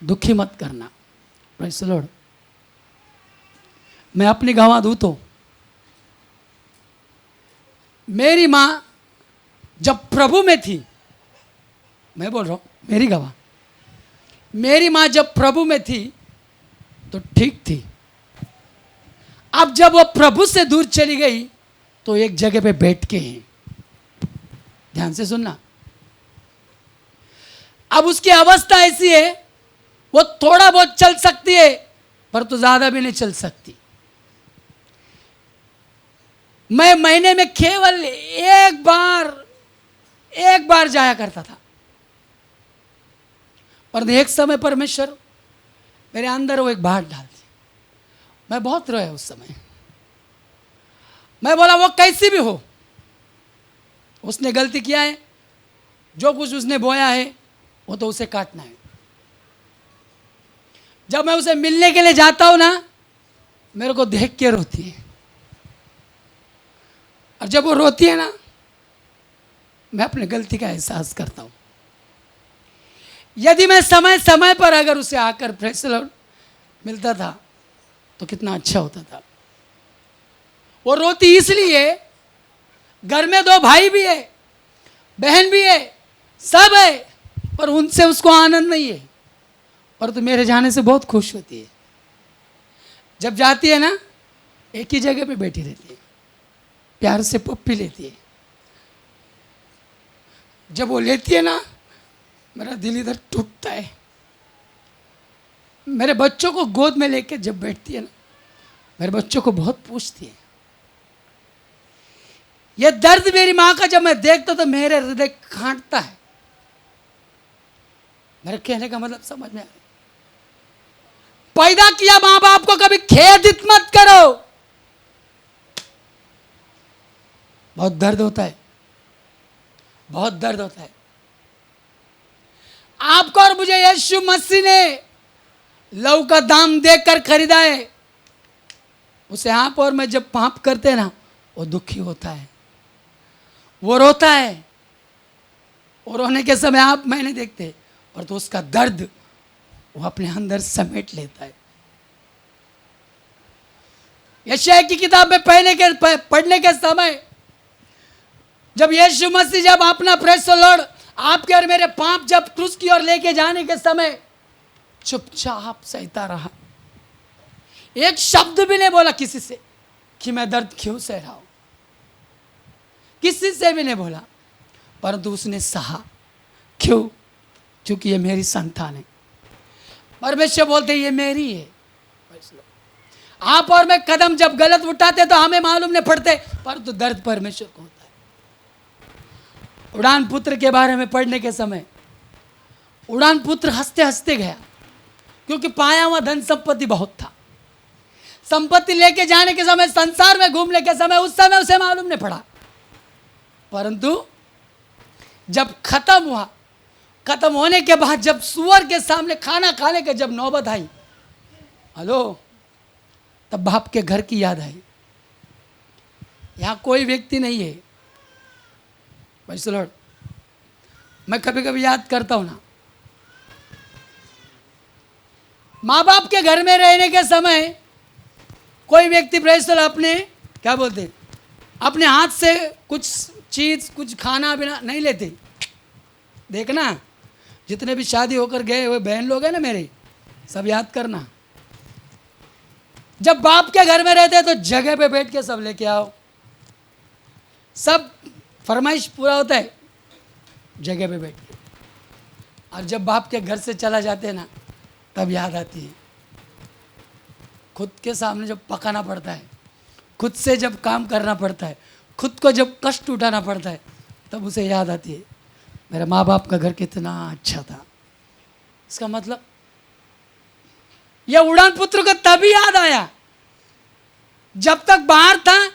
दुखी मत करना। Praise the Lord. मैं अपनी गवाह दूँ तो मेरी माँ जब प्रभु में थी, मैं बोल रहा हूँ मेरी गवाह, मेरी माँ जब प्रभु में थी तो ठीक थी। अब जब वो प्रभु से दूर चली गई तो एक जगह पे बैठ के हैं। ध्यान से सुनना। अब उसकी अवस्था ऐसी है, वो थोड़ा बहुत चल सकती है पर तो ज्यादा भी नहीं चल सकती। मैं महीने में केवल एक बार जाया करता था, पर एक समय परमेश्वर मेरे अंदर वो एक बात डाल दी। मैं बहुत रोया उस समय। मैं बोला वो कैसी भी हो, उसने गलती किया है, जो कुछ उसने बोया है वो तो उसे काटना है। जब मैं उसे मिलने के लिए जाता हूं ना, मेरे को देख के रोती है, और जब वो रोती है ना, मैं अपने गलती का एहसास करता हूं। यदि मैं समय समय पर अगर उसे आकर प्रेज़ द लॉर्ड मिलता था तो कितना अच्छा होता था। वो रोती इसलिए, घर में 2 भाई भी है, बहन भी है, सब है, पर उनसे उसको आनंद नहीं है। पर तो मेरे जाने से बहुत खुश होती है। जब जाती है ना, एक ही जगह पे बैठी रहती है, प्यार से पप्पी लेती है। जब वो लेती है ना, मेरा दिल इधर टूटता है। मेरे बच्चों को गोद में लेके जब बैठती है ना, मेरे बच्चों को बहुत पूछती है। ये दर्द मेरी माँ का जब मैं देखता तो मेरे हृदय कांपता है। मेरे कहने का मतलब समझ में आ रहा है? पैदा किया माँ बाप को कभी खेदित मत करो। बहुत दर्द होता है, बहुत दर्द होता है। आपको और मुझे यीशु मसीह ने लहू का दाम देकर खरीदा है। उसे आप और मैं जब पाप करते हैं ना, वो दुखी होता है, वो रोता है, और रोने के समय आप मैं नहीं देखते, पर तो उसका दर्द वो अपने अंदर समेट लेता है। यशायाह की किताब में पढ़ने के समय जब यीशु मसीह जब अपना प्रेस लॉर्ड आपके और मेरे पाप जब क्रूस की ओर लेके जाने के समय चुपचाप सहता रहा, एक शब्द भी नहीं बोला किसी से कि मैं दर्द क्यों सह रहा हूं, किसी से भी नहीं बोला, परंतु उसने सहा। क्यों? क्योंकि ये मेरी संतान है। परमेश्वर बोलते ये मेरी है। आप और मैं कदम जब गलत उठाते तो हमें मालूम नहीं पड़ते, परंतु दर्द परमेश्वर को होता है। उड़ान पुत्र के बारे में पढ़ने के समय उड़ान पुत्र हंसते हंसते गया, क्योंकि पाया हुआ धन संपत्ति बहुत था। संपत्ति लेके जाने के समय, संसार में घूमने के समय, उस समय उसे मालूम नहीं पड़ा, परंतु जब खत्म हुआ, खत्म होने के बाद जब सुअर के सामने खाना खाने के जब नौबत आई, हेलो, तब बाप के घर की याद आई। यहां कोई व्यक्ति नहीं है। Praise the Lord. मैं कभी कभी याद करता हूं ना, माँ बाप के घर में रहने के समय कोई व्यक्ति प्रेज़ द लॉर्ड अपने क्या बोलते, अपने हाथ से कुछ चीज, कुछ खाना बिना नहीं लेते। देखना, जितने भी शादी होकर गए हुए बहन लोग हैं ना मेरे, सब याद करना, जब बाप के घर में रहते तो जगह पे बैठ के सब लेके आओ, सब फरमाइश पूरा होता है जगह पे बैठ के। और जब बाप के घर से चला जाते हैं ना, तब याद आती है। खुद के सामने जब पकाना पड़ता है, खुद से जब काम करना पड़ता है, खुद को जब कष्ट उठाना पड़ता है, तब उसे याद आती है मेरा माँ बाप का घर कितना अच्छा था। इसका मतलब यह उड़ान पुत्र को तभी याद आया जब तक बाहर था,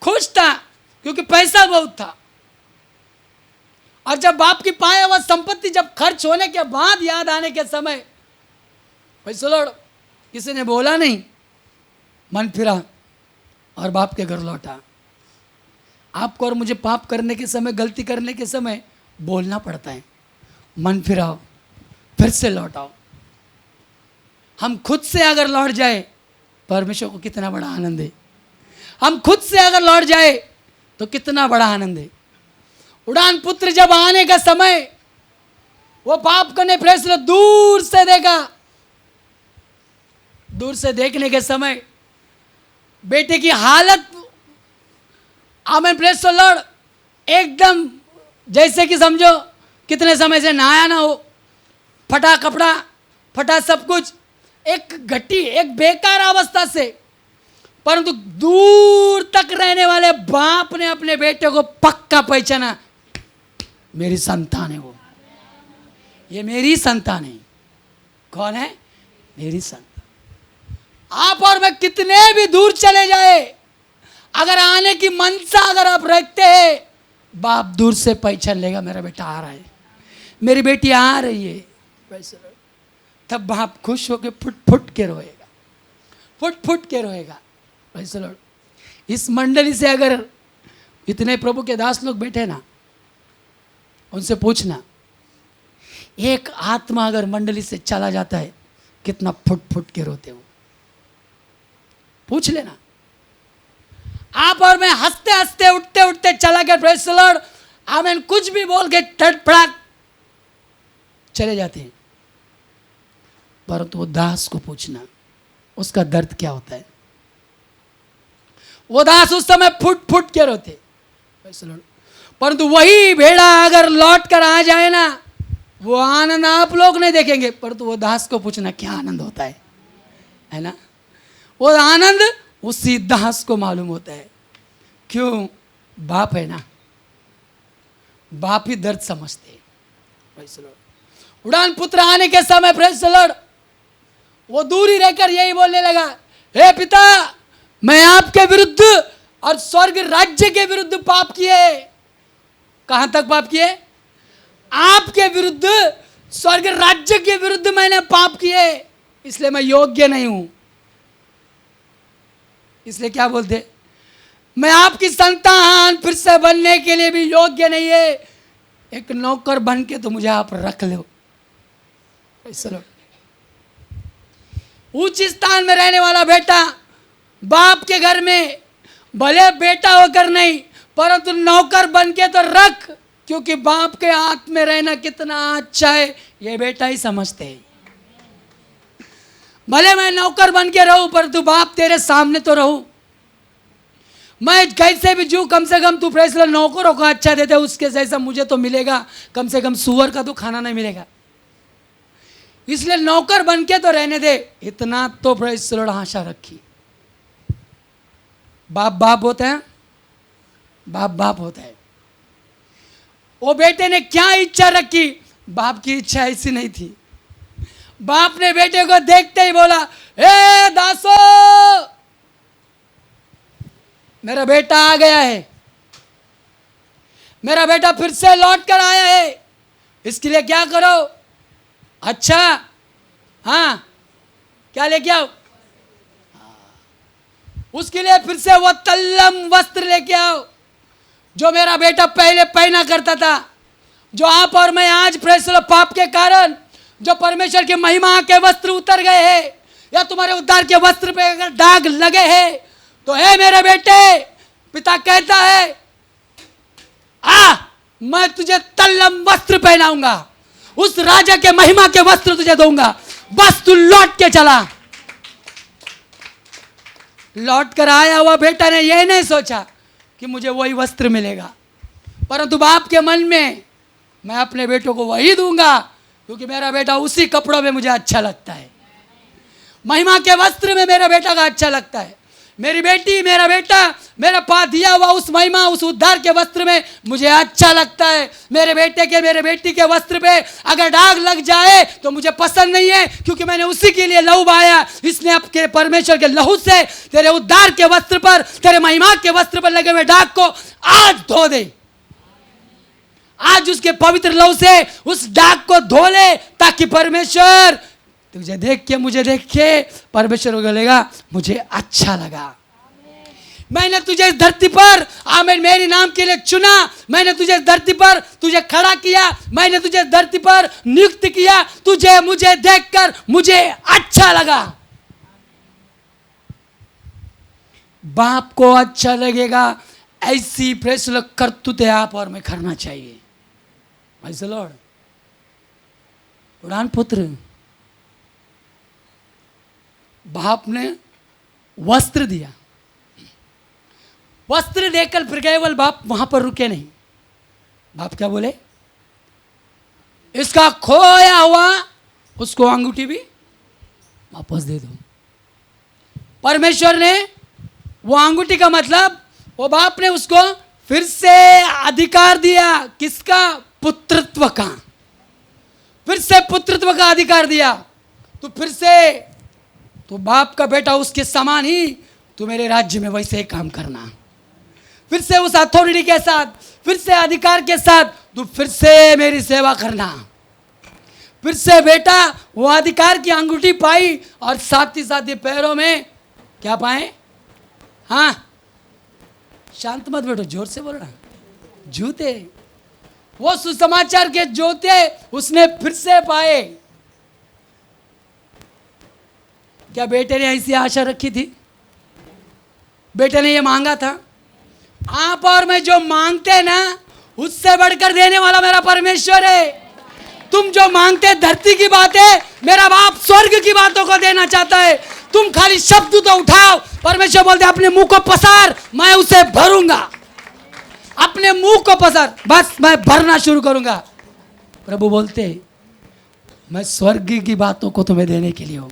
खुश था क्योंकि पैसा बहुत था, और जब बाप की पाया हुआ संपत्ति जब खर्च होने के बाद याद आने के समय, पैसा लौट, किसी ने बोला नहीं, मन फिरा और बाप के घर लौटा। आपको और मुझे पाप करने के समय, गलती करने के समय बोलना पड़ता है, मन फिराओ, फिर से लौटाओ। हम खुद से अगर लौट जाए, परमेश्वर को कितना बड़ा आनंद है। हम खुद से अगर लौट जाए तो कितना बड़ा आनंद है। उड़ान पुत्र जब आने का समय, वो बाप को ने प्रेस दूर से देखा। दूर से देखने के समय बेटे की हालत, आमेन प्रेस लॉर्ड, एकदम जैसे कि समझो कितने समय से नहाया ना हो, फटा कपड़ा, फटा सब कुछ, एक घटी, एक बेकार अवस्था से, परंतु दूर तक रहने वाले बाप ने अपने बेटे को पक्का पहचाना, मेरी संतान है वो, ये मेरी संतान है। कौन है? मेरी संतान। आप और मैं कितने भी दूर चले जाए, अगर आने की मनसा अगर आप रखते हैं, बाप दूर से पहचान लेगा मेरा बेटा आ रहा है, मेरी बेटी आ रही है, तब बाप खुश होकर फुट फुट के रोएगा, फुट फुट के रोएगा। Praise the Lord. इस मंडली से अगर इतने प्रभु के दास लोग बैठे ना, उनसे पूछना, एक आत्मा अगर मंडली से चला जाता है कितना फुट फुट के रोते हो, पूछ लेना। आप और मैं हंसते हंसते, उठते उठते चला गया, प्रेज़ द लॉर्ड, आमीन, कुछ भी बोल के तड़फड़ाक चले जाते हैं, परंतु वो दास को पूछना उसका दर्द क्या होता है। वो दास उस समय फुट फुट के रोते, परंतु वही भेड़ा अगर लौट कर आ जाए ना, वो आनंद आप लोग नहीं देखेंगे, परंतु वो दास को पूछना क्या आनंद होता है ना। वो आनंद उसी दास को मालूम होता है। क्यों? बाप है ना, बाप ही दर्द समझते हैं। उड़ान पुत्र आने के समय, प्रेज़ द लॉर्ड, वो दूरी रहकर यही बोलने लगा, हे पिता, मैं आपके विरुद्ध और स्वर्ग राज्य के विरुद्ध पाप किए। कहां तक पाप किए? आपके विरुद्ध, स्वर्ग राज्य के विरुद्ध मैंने पाप किए, इसलिए मैं योग्य नहीं हूं। इसलिए क्या बोलते, मैं आपकी संतान फिर से बनने के लिए भी योग्य नहीं है। एक नौकर बन के तो मुझे आप रख लो। चलो, उच्च स्थान में रहने वाला बेटा बाप के घर में भले बेटा होकर नहीं परंतु नौकर बन के तो रख, क्योंकि बाप के हाथ में रहना कितना अच्छा है ये बेटा ही समझते हैं। भले मैं नौकर बन के रहूं परंतु बाप तेरे सामने तो रहूं। मैं कैसे भी जू, कम से कम तू फैसला नौकरों को अच्छा देते उसके जैसा मुझे तो मिलेगा, कम से कम सुअर का तो खाना नहीं मिलेगा। इसलिए नौकर बन के तो रहने दे, इतना तो फैसला आशा रखी। बाप बाप होता है, बाप बाप होता है। वो बेटे ने क्या इच्छा रखी, बाप की इच्छा ऐसी नहीं थी। बाप ने बेटे को देखते ही बोला, ए दासो, मेरा बेटा आ गया है, मेरा बेटा फिर से लौट कर आया है, इसके लिए क्या करो? अच्छा, हाँ, क्या लेके आओ? उसके लिए फिर से वो तल्लम वस्त्र लेके आओ जो मेरा बेटा पहले पहना करता था। जो आप और मैं आज प्रेसलो पाप के कारण जो परमेश्वर की महिमा के वस्त्र उतर गए हैं या तुम्हारे उद्धार के वस्त्र पे अगर दाग लगे हैं तो हे मेरे बेटे, पिता कहता है मैं तुझे तल्लम वस्त्र पहनाऊंगा, उस राजा के महिमा के वस्त्र तुझे दूंगा, बस तू लौट के चला। लौट कर आया हुआ बेटा ने यह नहीं सोचा कि मुझे वही वस्त्र मिलेगा, परंतु बाप के मन में मैं अपने बेटों को वही दूंगा क्योंकि मेरा बेटा उसी कपड़ों में मुझे अच्छा लगता है, महिमा के वस्त्र में मेरा बेटा का अच्छा लगता है। मेरी बेटी, मेरा बेटा, मेरा पा दिया हुआ उस महिमा, उस उद्धार के वस्त्र में मुझे अच्छा लगता है। मेरे बेटे के, मेरे बेटी के वस्त्र पे अगर दाग लग जाए तो मुझे पसंद नहीं है, क्योंकि मैंने उसी के लिए लहू बहाया। इसने आपके परमेश्वर के लहू से तेरे उद्धार के वस्त्र पर, तेरे महिमा के वस्त्र पर लगे हुए दाग को आज धो दे। आज उसके पवित्र लहू से उस दाग को धो ले, ताकि परमेश्वर तुझे देख के, मुझे देख के परमेश्वर को बोलेगा मुझे अच्छा लगा। मैंने तुझे इस धरती पर, आमीन, मेरे नाम के लिए चुना। मैंने तुझे इस धरती पर तुझे खड़ा किया, मैंने तुझे इस धरती पर नियुक्त किया। तुझे मुझे देखकर मुझे अच्छा लगा। बाप को अच्छा लगेगा ऐसी फैसला करतूते आप और मैं करना चाहिए। Praise the Lord. उड़ान पुत्र, बाप ने वस्त्र दिया, वस्त्र देकर फिर केवल बाप वहां पर रुके नहीं। बाप क्या बोले? इसका खोया हुआ उसको अंगूठी भी वापस दे दो। परमेश्वर ने वो अंगूठी का मतलब, वो बाप ने उसको फिर से अधिकार दिया। किसका? पुत्रत्व का। फिर से पुत्रत्व का अधिकार दिया। तो फिर से तो बाप का बेटा उसके समान ही तू मेरे राज्य में वैसे ही काम करना। फिर से उस अथॉरिटी के साथ, फिर से अधिकार के साथ तू फिर से मेरी सेवा करना। फिर से बेटा वो अधिकार की अंगूठी पाई और साथ ही साथ ये पैरों में क्या पाए? हाँ, शांत मत बैठो, जोर से बोलना। जूते, वो सुसमाचार के जूते उसने फिर से पाए। क्या बेटे ने ऐसी आशा रखी थी? बेटे ने ये मांगा था? आप और मैं जो मांगते हैं ना, उससे बढ़कर देने वाला मेरा परमेश्वर है। तुम जो मांगते धरती की बातें, मेरा बाप स्वर्ग की बातों को देना चाहता है। तुम खाली शब्द तो उठाओ। परमेश्वर बोलते अपने मुंह को पसार, मैं उसे भरूंगा। अपने मुंह को पसार, बस मैं भरना शुरू करूंगा। प्रभु बोलते मैं स्वर्ग की बातों को तुम्हें देने के लिए हूं।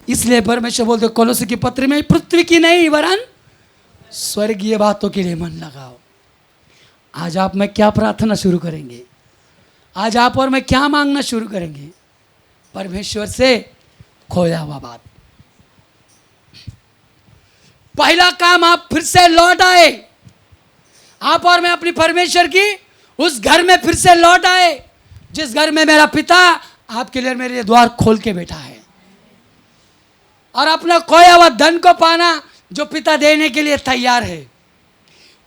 इसलिए परमेश्वर बोलते कोलोसी की पत्री में पृथ्वी की नहीं वरन स्वर्गीय बातों के लिए मन लगाओ। आज आप में क्या प्रार्थना शुरू करेंगे? आज आप और मैं क्या मांगना शुरू करेंगे? परमेश्वर से खोया हुआ बात। पहला काम, आप फिर से लौट आए। आप और मैं अपनी परमेश्वर की उस घर में फिर से लौट आए, जिस घर में मेरा पिता आपके लिए, मेरे लिए द्वार खोल के बैठा है। और अपना खोया हुआ धन को पाना जो पिता देने के लिए तैयार है।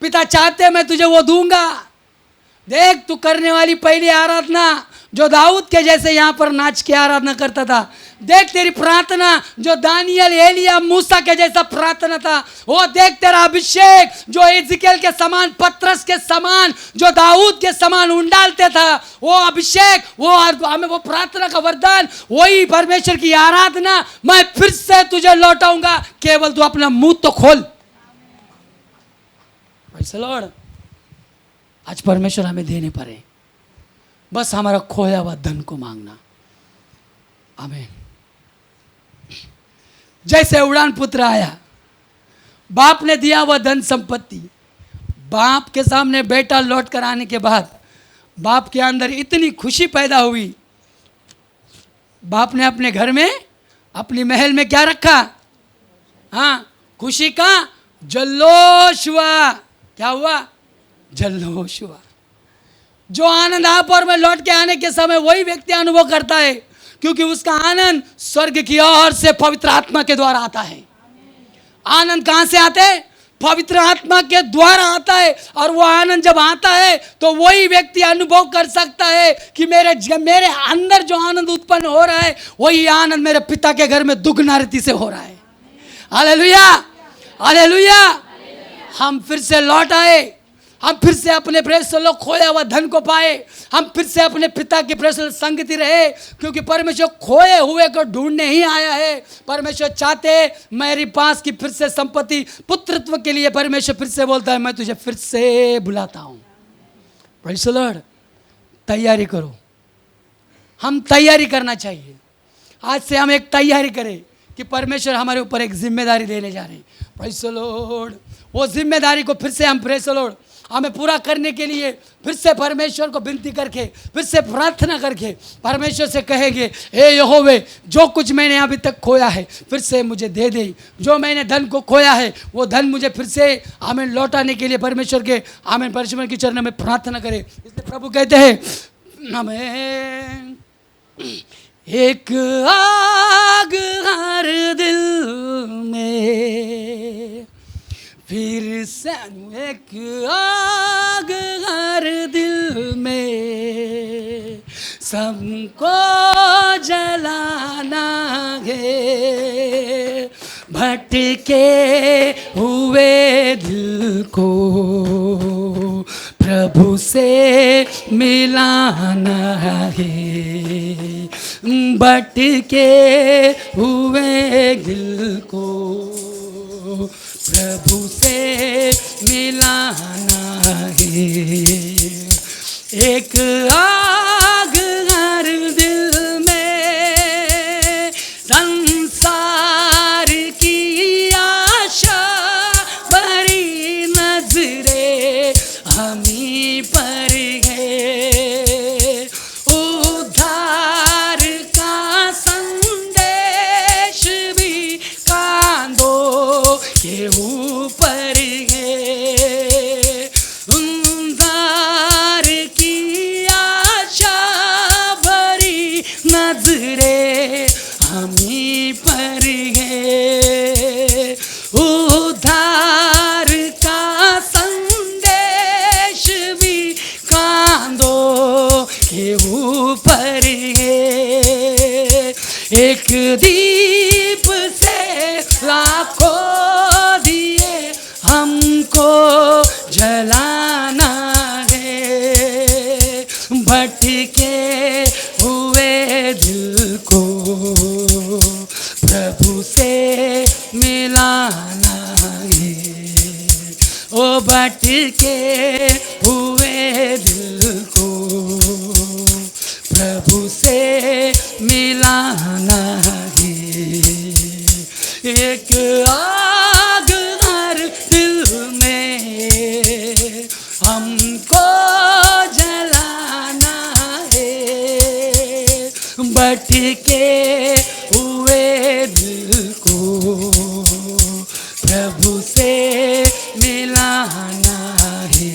पिता चाहते मैं तुझे वो दूंगा, देख तू करने वाली पहली आराधना जो दाऊद के जैसे यहाँ पर नाच के आराधना करता था, देख तेरी प्रार्थना जो दानियल, एलिया, मूसा के जैसा प्रार्थना था, वो देख तेरा अभिषेक जो एजिकेल के समान, पत्रस के समान, जो दाऊद के समान उंडालते था, वो अभिषेक, वो हमें वो प्रार्थना का वरदान, वही परमेश्वर की आराधना मैं फिर से तुझे लौटाऊंगा, केवल तू अपना मुंह तो खोल। Praise the Lord. आज परमेश्वर हमें देने पड़े, बस हमारा खोया हुआ धन को मांगना। आमीन। जैसे उड़ान पुत्र आया, बाप ने दिया हुआ धन संपत्ति, बाप के सामने बेटा लौट कर आने के बाद बाप के अंदर इतनी खुशी पैदा हुई, बाप ने अपने घर में, अपनी महल में क्या रखा? हाँ, खुशी का जल्लोष हुआ। क्या हुआ? जल्लोष हुआ। जो आनंद आप और मैं लौट के आने के समय वही व्यक्ति अनुभव करता है, क्योंकि उसका आनंद स्वर्ग की ओर से पवित्र आत्मा के द्वारा आता है। आनंद कहां से आता है? पवित्र आत्मा के द्वारा आता है। और वो आनंद जब आता है तो वही व्यक्ति अनुभव कर सकता है कि मेरे अंदर जो आनंद उत्पन्न हो रहा है, वही आनंद मेरे पिता के घर में दुगना रीति से हो रहा है। Hallelujah, hallelujah. हम फिर से लौट आए, हम फिर से अपने प्रेस लोग खोया हुआ धन को पाए, हम फिर से अपने पिता की प्रेस संगति रहे, क्योंकि परमेश्वर खोए हुए को ढूंढने ही आया है। परमेश्वर चाहते मेरी पास की फिर से संपत्ति, पुत्रत्व के लिए परमेश्वर फिर से बोलता है मैं तुझे फिर से बुलाता हूँ। Praise the Lord. तैयारी करो, हम तैयारी करना चाहिए। आज से हम एक तैयारी करें कि परमेश्वर हमारे ऊपर एक जिम्मेदारी देने जा रहे हैं। Praise the Lord. वो जिम्मेदारी को फिर से हम, प्रेज़ द लॉर्ड, हमें पूरा करने के लिए फिर से परमेश्वर को विनती करके, फिर से प्रार्थना करके परमेश्वर से कहेंगे, हे यहोवे, जो कुछ मैंने अभी तक खोया है फिर से मुझे दे दे। जो मैंने धन को खोया है वो धन मुझे फिर से हमें लौटाने के लिए परमेश्वर के, हमें परमेश्वर की चरण में प्रार्थना करें। इसलिए प्रभु कहते हैं, हमें एक आग हर दिल में, फिर से एक आग हर दिल में सबको जलाना है। भटके हुए दिल को प्रभु से मिलाना है। भटके हुए दिल को प्रभु से मिलाना है। एक आग हर दिल में, संसार की आशा भरी नजरें हमी पर है। उद्धार का संदेश भी कांधों के ऊपर है। उद्धार की आशा भरी नजरें हमी पर है। उद्धार का संदेश भी कांधों के ऊपर है। एक दीप से लाखों दिए हमको जलाना है। भटके हुए दिल को प्रभु से मिलाना है। ओ भटके हुए दिल को प्रभु से मिलाना है। एक आग हर दिल में हमको जलाना है। भटके हुए दिल को प्रभु से मिलाना है।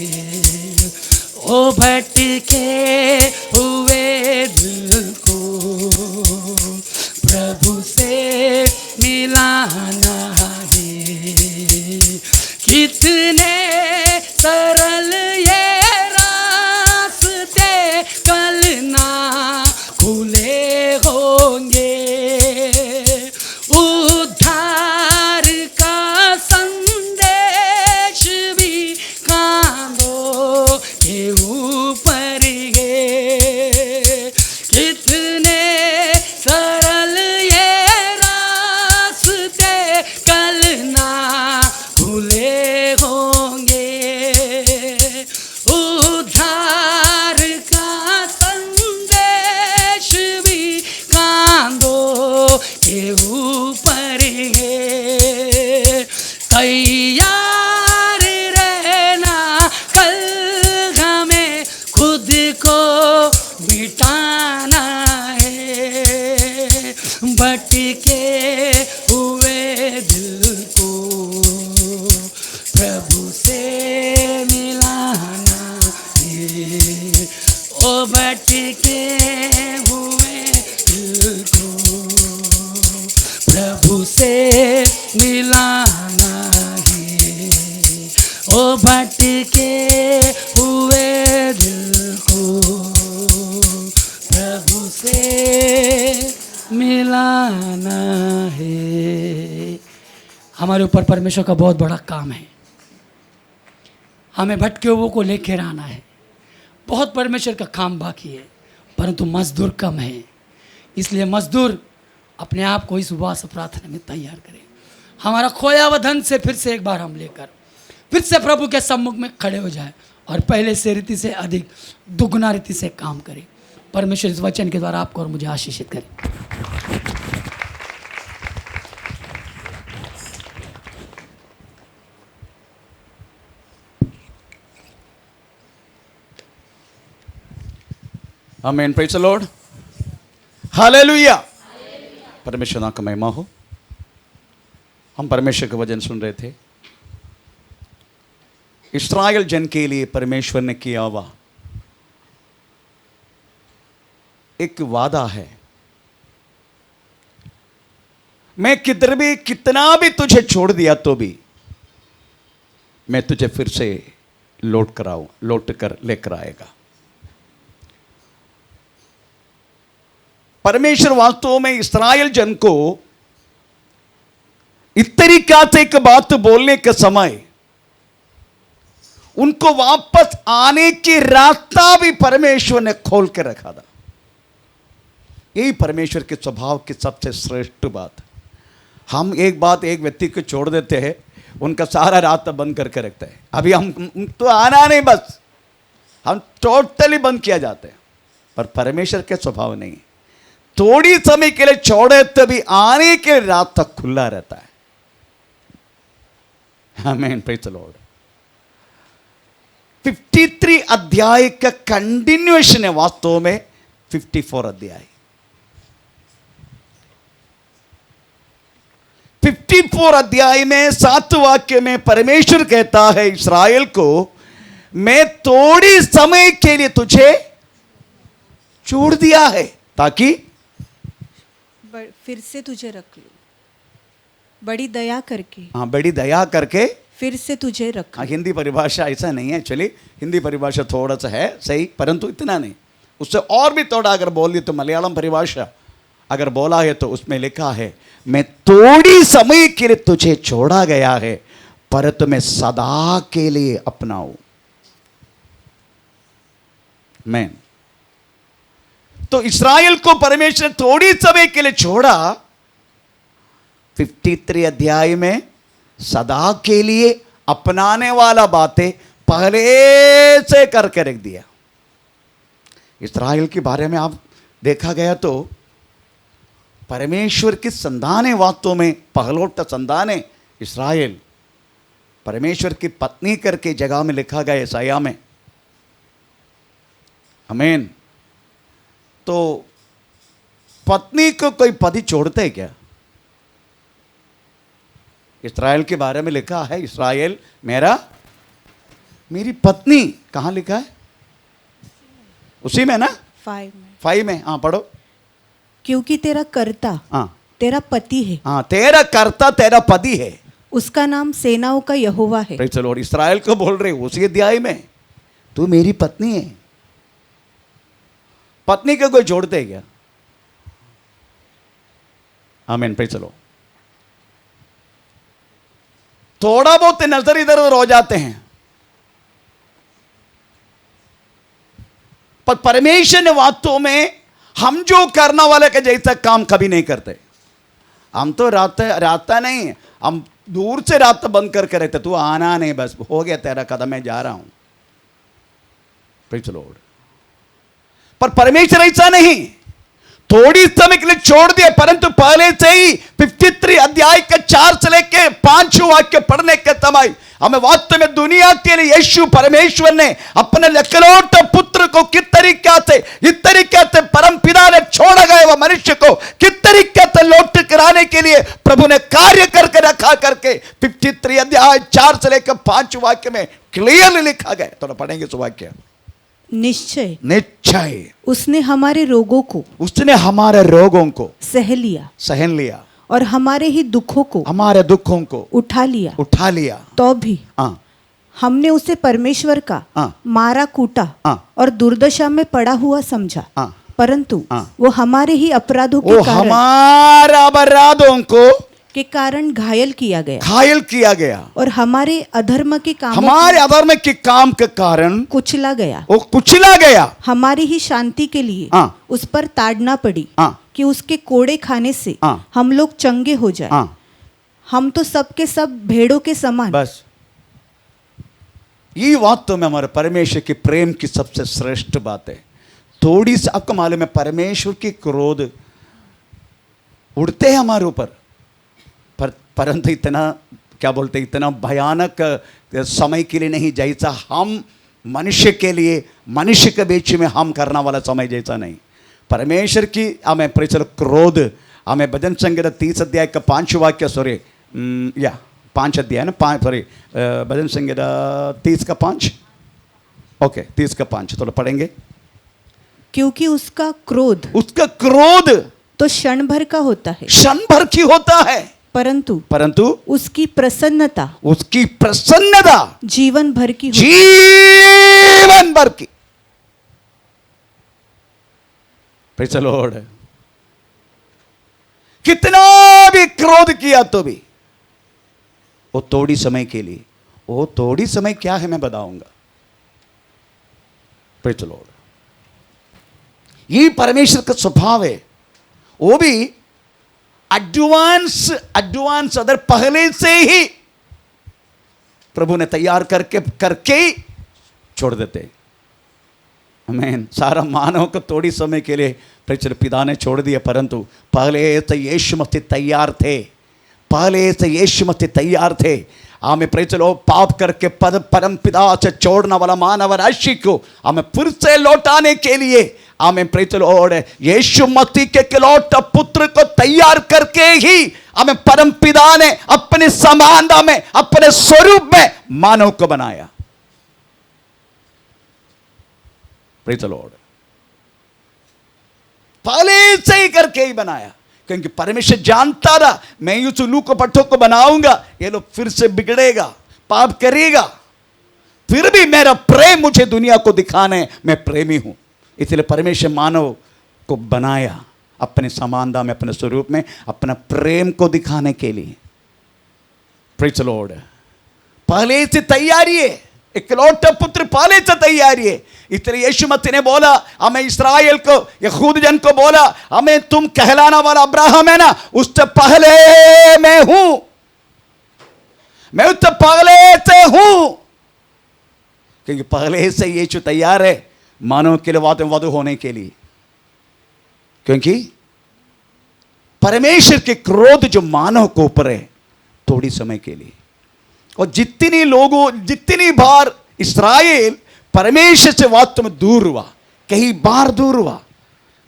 ओ भटके हुए दिल को प्रभु से मिलाना है। कितने सरल ये होंगे, उद्धार का संदेश भी कांधों के ऊपर है। कितने सरल ये रास्ते कल ना खुले होंगे, उद्धार का संदेश भी कांधों के ऊपर है। तैयार रहना कल हमें खुद को मिटाना है, भटके हुए दिल को प्रभु से मिलाना है। ओ भटके हुए दिल को प्रभु से मिलाना है। ओ भटके हुए दिल को प्रभु से मिलाना है। हमारे ऊपर परमेश्वर का बहुत बड़ा काम है, हमें भटके हुओं को लेकर आना है। बहुत परमेश्वर का काम बाकी है, परंतु मजदूर कम है। इसलिए मजदूर अपने आप को इस उपवास प्रार्थना में तैयार करें। हमारा खोया हुआ धन से फिर से एक बार हम लेकर फिर से प्रभु के सम्मुख में खड़े हो जाए और पहले से रीति से अधिक दुगुना रीति से काम करें। परमेश्वर इस वचन के द्वारा आपको और मुझे आशीषित करे। आमीन, प्रेज़ द लॉर्ड, हालेलुया। परमेश्वर नाम का महिमा हो। हम परमेश्वर का वचन सुन रहे थे। इस्राएल जन के लिए परमेश्वर ने किया हुआ एक वादा है, मैं किधर भी कितना भी तुझे छोड़ दिया तो भी मैं तुझे फिर से लौट कर लेकर आएगा। परमेश्वर वास्तव में इस्राएल जन को इस तरीका से एक बात बोलने के समय उनको वापस आने की रास्ता भी परमेश्वर ने खोल के रखा था। यही परमेश्वर के स्वभाव की सबसे श्रेष्ठ बात। हम एक व्यक्ति को छोड़ देते हैं, उनका सारा रास्ता बंद करके रखते हैं। अभी हम तो आना नहीं, बस हम टोटली बंद किया जाते हैं। पर परमेश्वर के स्वभाव नहीं, थोड़ी समय के लिए छोड़े तभी आने के रास्ता खुला रहता है। आमीन, प्रेज़ द लॉर्ड। 53 अध्याय का कंटिन्यूएशन है वास्तव में 54 अध्याय। 54 अध्याय में 7 वाक्य में परमेश्वर कहता है इस्राएल को, मैं थोड़ी समय के लिए तुझे छोड़ दिया है ताकि फिर से तुझे रख लूं, बड़ी दया करके। हाँ, बड़ी दया करके फिर से तुझे रख। हाँ, हिंदी परिभाषा ऐसा नहीं है। चलिए, हिंदी परिभाषा थोड़ा सा है सही, परंतु इतना नहीं। उससे और भी थोड़ा अगर बोल दी तो मलयालम परिभाषा अगर बोला है तो उसमें लिखा है, मैं थोड़ी समय के लिए तुझे छोड़ा गया है पर तुम्हें सदा के लिए अपनाऊं। मैं तो इस्राएल को परमेश्वर ने थोड़ी समय के लिए छोड़ा। 53 अध्याय में सदा के लिए अपनाने वाला बातें पहले से करके रख दिया। इस्राएल के बारे में आप देखा गया तो परमेश्वर की संतान है, वास्तव में पहलोट संतान है इस्राएल। परमेश्वर की पत्नी करके जगह में लिखा गया ईसाया में। आमीन। तो पत्नी को कोई पति छोड़ते है क्या? इस्राएल के बारे में लिखा है, इस्राएल मेरी पत्नी। कहाँ लिखा है? उसी में ना, 5 में। हाँ, पढ़ो। क्योंकि तेरा कर्ता तेरा पति है। हाँ, तेरा कर्ता तेरा पति है, उसका नाम सेनाओं का यहोवा है। Praise the Lord. इस्राएल को बोल रहे उसी अध्याय में, तू मेरी पत्नी है। पत्नी को कोई छोड़ते क्या? आमीन, प्रेज़ द लॉर्ड। थोड़ा बहुत नजर इधर उधर हो जाते हैं, पर परमेश्वर ने वास्तव में हम जो करने वाले के जैसा काम कभी नहीं करते। हम तो रास्ता नहीं, हम दूर से रास्ता बंद करके रहते, तू आना नहीं, बस हो गया तेरा कदम, मैं जा रहा हूं। Praise the Lord. पर परमेश्वर ऐसा नहीं, थोड़ी समय के लिए छोड़ दिया, परंतु पहले से ही 53 अध्याय के 4 से लेके 5 वाक्य पढ़ने के समय हमें वास्तव में दुनिया के लिए यीशु परमेश्वर ने अपने इकलौते पुत्र को किस तरीके से परम पिता ने छोड़ा गया वह मनुष्य को किस तरीके से लौट कराने के लिए प्रभु ने कार्य करके रखा करके 53 अध्याय 4 से लेकर 5 वाक्य में क्लियरली लिखा गया। थोड़ा पढ़ेंगे इस वाक्य। निश्चय निश्चय उसने हमारे रोगों को सहन लिया और हमारे दुखों को उठा लिया। तो भी हमने उसे परमेश्वर का मारा कूटा और दुर्दशा में पड़ा हुआ समझा, परंतु वो हमारे ही अपराधों के कारण घायल किया गया और हमारे अधर्म के काम के कारण कुचला गया। हमारी ही शांति के लिए उस पर ताड़ना पड़ी कि उसके कोड़े खाने से हम लोग चंगे हो जाए। हम तो सबके सब भेड़ों के समान। बस ये बात तो में हमारे परमेश्वर की प्रेम की सबसे श्रेष्ठ बात है। थोड़ी सी आपको मालूम है, परमेश्वर की क्रोध उड़ते हैं हमारे ऊपर, परंतु इतना क्या बोलते, इतना भयानक समय के लिए नहीं, जैसा हम मनुष्य के लिए मनुष्य के बीच में हम करने वाला समय जैसा नहीं। परमेश्वर की हमें प्रचल क्रोध, हमें भजन संहिता 30 अध्याय का 5 वाक्य, 5 अध्याय ना, 5 भजन संहिता 30 का 5, ओके 30 का 5 थोड़ा पढ़ेंगे। क्योंकि उसका क्रोध तो क्षण भर का होता है, परंतु उसकी प्रसन्नता जीवन भर की। Praise the Lord. कितना भी क्रोध किया तो भी वो थोड़ी समय के लिए, वो थोड़ी समय क्या है मैं बताऊंगा। Praise the Lord. ये परमेश्वर का स्वभाव है, वो भी एडवांस अदर पहले से ही प्रभु ने तैयार करके ही छोड़ देते। आमीन। सारा मानव को थोड़ी समय के लिए प्रचुर पिता ने छोड़ दिया, परंतु पहले से यीशु मसीह तैयार थे। हमें प्रचलो पाप करके परम पिता से छोड़ने वाला मानव राशि को हमें फिर से लौटाने के लिए हमें प्रचलो यीशु मसीह के इकलौते पुत्र को तैयार करके ही हमें परम पिता ने अपने समानता में, अपने स्वरूप में मानव को बनाया। Praise the Lord. पहले से ही करके ही बनाया, क्योंकि परमेश्वर जानता था मैं इस लू को पट्टों को बनाऊंगा, ये लोग फिर से बिगड़ेगा, पाप करेगा, फिर भी मेरा प्रेम मुझे दुनिया को दिखाने, मैं प्रेमी हूं। इसलिए परमेश्वर मानव को बनाया अपने समानता में, अपने स्वरूप में, अपना प्रेम को दिखाने के लिए। Praise the Lord. पहले से तैयारी है, इकलौता पुत्र पहले से तैयारी है। इसलिए यीशु मसीह ने बोला, हमें इस्राएल को, यहूद जन को बोला, हमें तुम कहलाना वाला अब्राहम है ना, उससे पहले मैं हूं, मैं उससे पहले से हूं। क्योंकि पहले से यीशु तैयार है मानव के लिए वधु होने के लिए। क्योंकि परमेश्वर के क्रोध जो मानव को ऊपर है थोड़ी समय के लिए, और जितनी बार इस्राएल परमेश्वर से वास्तव में दूर हुआ, कई बार दूर हुआ,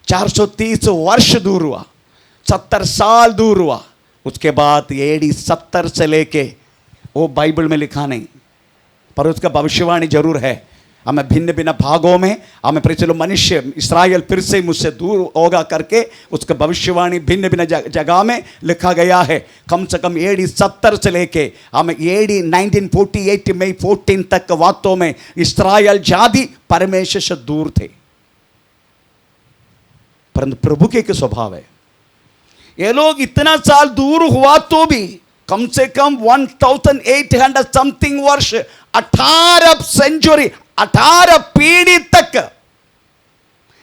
430 वर्ष दूर हुआ, 70 साल दूर हुआ, उसके बाद AD 70 से लेके, वो बाइबल में लिखा नहीं, पर उसका भविष्यवाणी जरूर है। हमें भिन्न भिन्न भागों में हमें प्रचलो मनुष्य इस्राएल फिर से मुझसे दूर होगा करके उसका भविष्यवाणी भिन्न भिन्न जगह में लिखा गया है। कम से कम AD 70 से लेके हमें AD 1948 मई 14 तक वास्तव में इस्राएल जाति परमेश्वर से दूर थे। परंतु प्रभु के स्वभाव है, ये लोग इतना साल दूर हुआ तो भी कम से कम 1800 समथिंग वर्ष, 18 सेंचुरी, 18 पीढ़ी तक,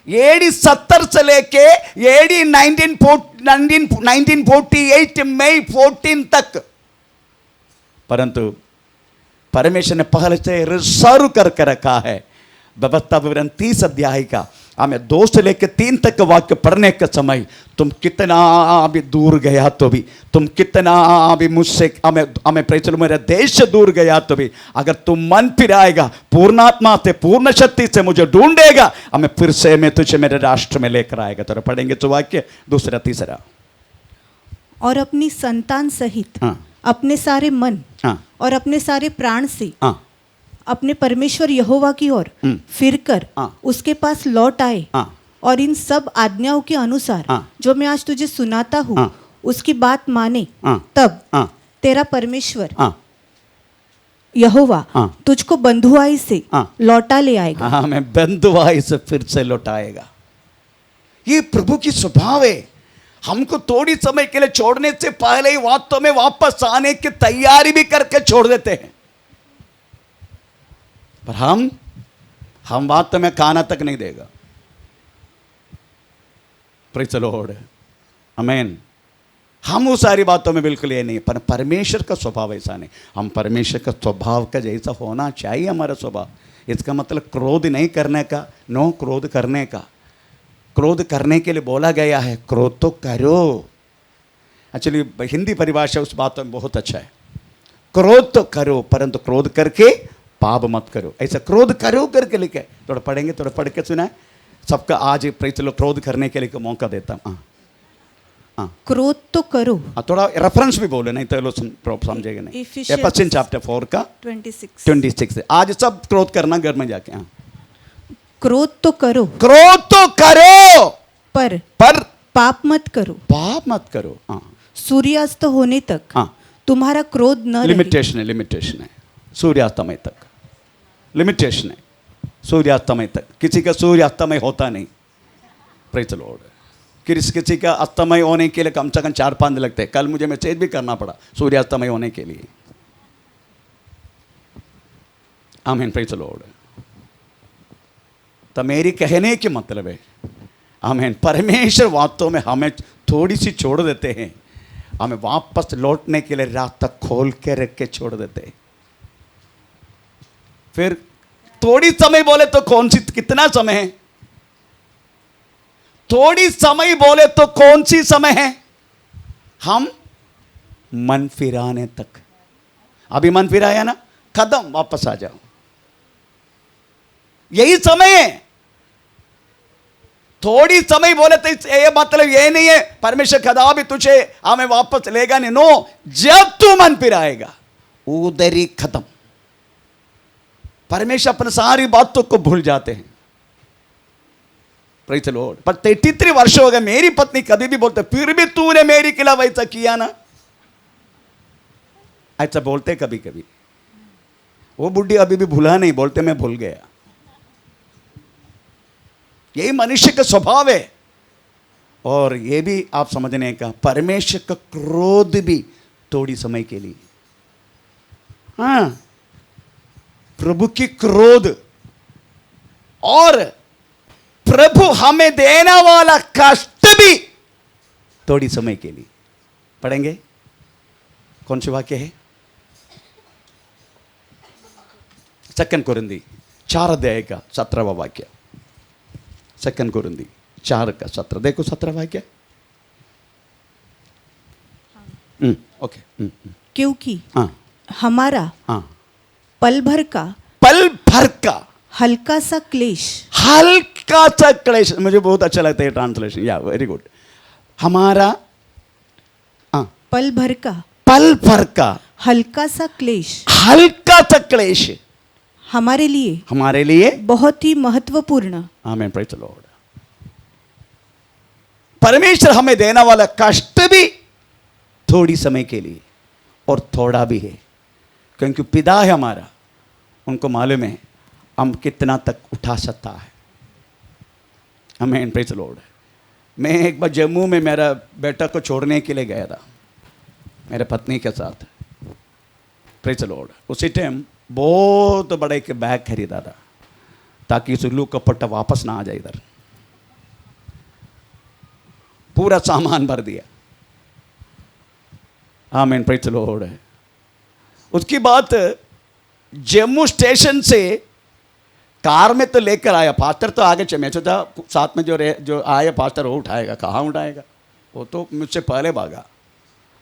AD 70 से लेके AD 1948 मई 14 तक, परंतु परमेश्वर ने पहले से रिजर्व करके रखा है। व्यवस्था विवरण 30 अध्याय का हमें 2 से लेकर 3 तक वाक्य पढ़ने के समय, तुम कितना भी दूर गया तो भी, तुम कितना भी मुझसे हमें प्रेचल मेरे देश से दूर गया तो भी, अगर तुम मन फिराएगा, पूर्णात्मा से पूर्ण शक्ति से मुझे ढूंढेगा, हमें फिर से मैं तुझे मेरे राष्ट्र में लेकर आएगा। तो पढ़ेंगे तो वाक्य 2, 3। और अपनी संतान सहित अपने सारे मन और अपने सारे प्राण से अपने परमेश्वर यहोवा की ओर फिरकर उसके पास लौट आए और इन सब आज्ञाओं के अनुसार जो मैं आज तुझे सुनाता हूँ उसकी बात माने, तब तेरा परमेश्वर यहोवा तुझको बंधुआई से लौटा ले आएगा। मैं बंधुआई से फिर से लौटाएगा। ये प्रभु की स्वभाव है। हमको थोड़ी समय के लिए छोड़ने से पहले ही वास्तव में वापस आने की तैयारी भी करके छोड़ देते हैं, पर हम वास्तव में खाना तक नहीं देगा। प्रेज़ द लॉर्ड, आमीन। हम उस सारी बातों में बिल्कुल ये नहीं, पर परमेश्वर का स्वभाव ऐसा नहीं। हम परमेश्वर का स्वभाव का जैसा होना चाहिए हमारा स्वभाव। इसका मतलब क्रोध नहीं करने का, नो क्रोध करने का। क्रोध करने के लिए बोला गया है, क्रोध तो करो। एक्चुअली हिंदी परिभाषा उस बात में बहुत अच्छा है। क्रोध तो करो, परंतु क्रोध करके पाप मत करो। ऐसा क्रोध करो करके लिखे, थोड़ा पढ़ेंगे, थोड़ा पढ़ के सुना है सबका। आज चलो क्रोध करने के लिए मौका देता हूँ। क्रोध तो करो, थोड़ा रेफरेंस भी बोले, नहीं तो लोग समझेगा नहीं। एफेसियंस चैप्टर 4 का 26। आज सब क्रोध करना घर में जाके। क्रोध तो करो, क्रोध तो करो, पर पाप मत करो, पाप मत करो। सूर्यास्त होने तक तुम्हारा क्रोध न रहे। लिमिटेशन है सूर्यास्तमय तक, लिमिटेशन है सूर्यास्तमय तक। किसी का सूर्यास्तमय होता नहीं। Praise the Lord. किसी का अस्तमय होने के लिए कम से कम 4-5 दिन लगते हैं। कल मुझे मैसेज भी करना पड़ा सूर्यास्तमय होने के लिए। आमीन, प्रेज़ द लॉर्ड। तो मेरी कहने की मतलब है, आमीन, परमेश्वर वास्तव में हमें थोड़ी सी छोड़ देते हैं, हमें वापस लौटने के लिए रास्ता खोल के रख के छोड़ देते हैं। फिर थोड़ी समय बोले तो कौन सी, कितना समय है? थोड़ी समय बोले तो कौन सी समय है? हम मन फिराने तक। अभी मन फिराया ना, कदम वापस आ जाओ, यही समय है। थोड़ी समय बोले तो ये मतलब ये नहीं है परमेश्वर कदा भी तुझे हमें वापस लेगा नहीं। नो, जब तू मन फिराएगा उधर ही खत्म। परमेश्वर अपने सारी बातों को भूल जाते हैं। Praise the Lord. पर 33 वर्ष हो गए, मेरी पत्नी कभी भी बोलते फिर भी तूने मेरी खिलाफ वैसा किया ना, ऐसा बोलते कभी कभी। वो बुढ़ी अभी भी भूला नहीं, बोलते मैं भूल गया। यही मनुष्य का स्वभाव है। और ये भी आप समझने का, परमेश्वर का क्रोध भी थोड़ी समय के लिए। हाँ, प्रभु की क्रोध और प्रभु हमें देने वाला कष्ट भी थोड़ी समय के लिए। पढ़ेंगे, कौन सी वाक्य है? 2 कुरिन्थी 4 अध्याय का 17वां वाक्य। 2 कुरिन्थी 4 का 17, देखो 17 वाक्य। ओके। क्योंकि हमारा पल भर का हल्का सा क्लेश, मुझे बहुत अच्छा लगता है ट्रांसलेशन, या वेरी गुड। हमारा पल भर का हल्का सा क्लेश हमारे लिए बहुत ही महत्वपूर्ण। आमीन, प्रेज़ द लॉर्ड। परमेश्वर हमें देने वाला कष्ट भी थोड़ी समय के लिए और थोड़ा भी है, क्योंकि पिता है हमारा, उनको मालूम है हम कितना तक उठा सकता है। आमीन, प्रेज़ द लॉर्ड। मैं एक बार जम्मू में मेरा बेटा को छोड़ने के लिए गया था मेरे पत्नी के साथ। Praise the Lord. उसी टाइम बहुत बड़ा एक बैग खरीदा था ताकि उस उल्लू का पट्टा वापस ना आ जाए इधर। पूरा सामान भर दिया। आमीन। Praise the Lord. उसकी बात जम्मू स्टेशन से कार में तो लेकर आया, पास्टर तो आगे चले, मैं सोचा साथ में जो आया पास्टर वो उठाएगा। कहाँ उठाएगा, वो तो मुझसे पहले भागा।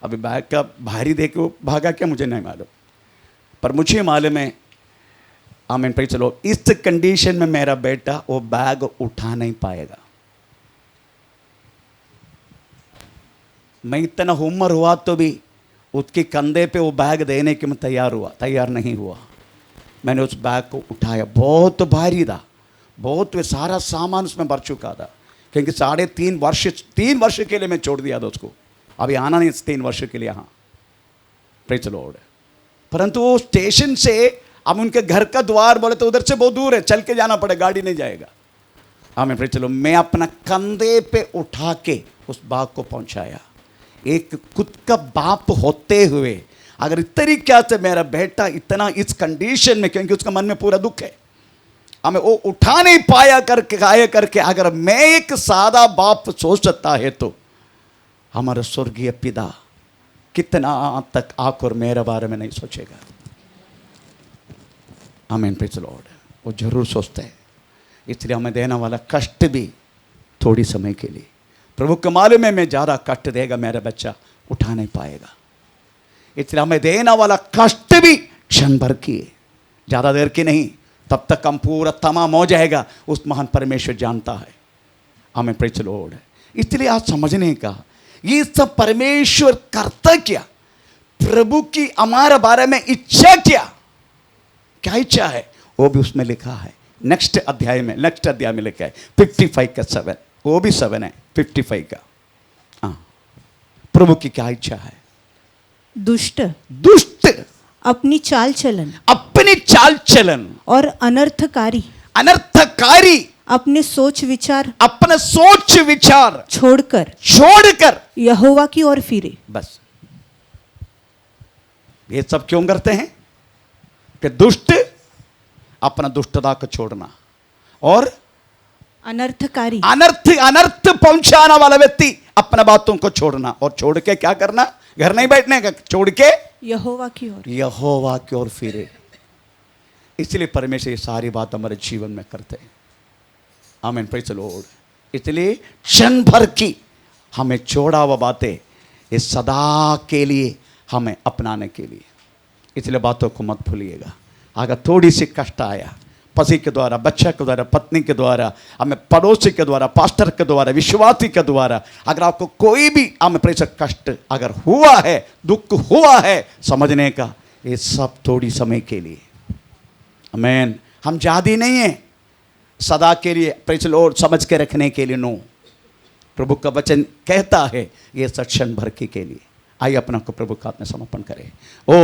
अभी बैग का भारी देख के वो भागा क्या मुझे नहीं मालूम, पर मुझे मालूम है। आमीन। Praise the Lord. इस कंडीशन में मेरा बेटा वो बैग उठा नहीं पाएगा। मैं इतना उम्र हुआ तो भी उसके कंधे पे वो बैग देने के मैं तैयार नहीं हुआ। मैंने उस बैग को उठाया, बहुत भारी था, बहुत सारा सामान उसमें भर चुका था, क्योंकि 3.5 वर्ष के लिए मैं छोड़ दिया था उसको। अभी आना नहीं 3 वर्ष के लिए यहाँ। Praise the Lord. परंतु वो स्टेशन से अब उनके घर का द्वार बोले तो उधर से बहुत दूर है, चल के जाना पड़े, गाड़ी नहीं जाएगा। हाँ मैं प्रेज द लॉर्ड। मैं अपना कंधे पे उठा के उस बैग को पहुंचाया। एक खुद का बाप होते हुए अगर इस तरीके से मेरा बेटा इतना इस कंडीशन में, क्योंकि उसका मन में पूरा दुख है, हमें वो उठा नहीं पाया करके अगर मैं एक सादा बाप सोच सकता है तो हमारा स्वर्गीय पिता कितना तक आकर मेरे बारे में नहीं सोचेगा। आमीन। Praise the Lord. वो जरूर सोचते हैं। इसलिए हमें देने वाला कष्ट भी थोड़ी समय के लिए, प्रभु के मालूम में मैं ज़्यादा कष्ट देगा मेरा बच्चा उठा नहीं पाएगा। इसलिए हमें देने वाला कष्ट भी क्षण भर की है, ज़्यादा देर की नहीं। तब तक हम पूरा तमाम हो जाएगा, उस महान परमेश्वर जानता है। हमें प्रेज द लॉर्ड। इसलिए आज समझने का ये सब परमेश्वर करता क्या, प्रभु की हमारे बारे में इच्छा क्या इच्छा है, वो भी उसमें लिखा है। नेक्स्ट अध्याय में लिखा है 55 का 7, वो भी 7 है 55 का। हाँ, प्रभु की क्या इच्छा है। दुष्ट अपनी चाल चलन और अनर्थकारी अपने सोच विचार छोड़कर यहोवा की ओर फिरे। बस ये सब क्यों करते हैं कि दुष्ट अपना दुष्टता को छोड़ना और अनर्थकारी अनर्थ पहुंचाने वाला व्यक्ति अपने बातों को छोड़ना, और छोड़ के क्या करना, घर नहीं बैठने का, छोड़ के यहोवा की ओर फिरे। इसलिए परमेश्वर ये सारी बात हमारे जीवन में करते हैं। आमीन। Praise the Lord. इसलिए क्षण भर की हमें छोड़ा हुआ बातें ये सदा के लिए हमें अपनाने के लिए, इसलिए बातों को मत भूलिएगा। अगर थोड़ी सी कष्ट आया पति के द्वारा, बच्चा के द्वारा, पत्नी के द्वारा, हमें पड़ोसी के द्वारा, पास्टर के द्वारा, विश्वासी के द्वारा, अगर आपको कोई भी हमें प्रेषक कष्ट अगर हुआ है, दुख हुआ है, समझने का ये सब थोड़ी समय के लिए। आमीन। हम जादी नहीं है सदा के लिए, प्रेज द लॉर्ड, समझ के रखने के लिए। नो, प्रभु का वचन कहता है ये क्षण भर के लिए। आइए अपना को प्रभु का हाथ में समर्पण करें। ओ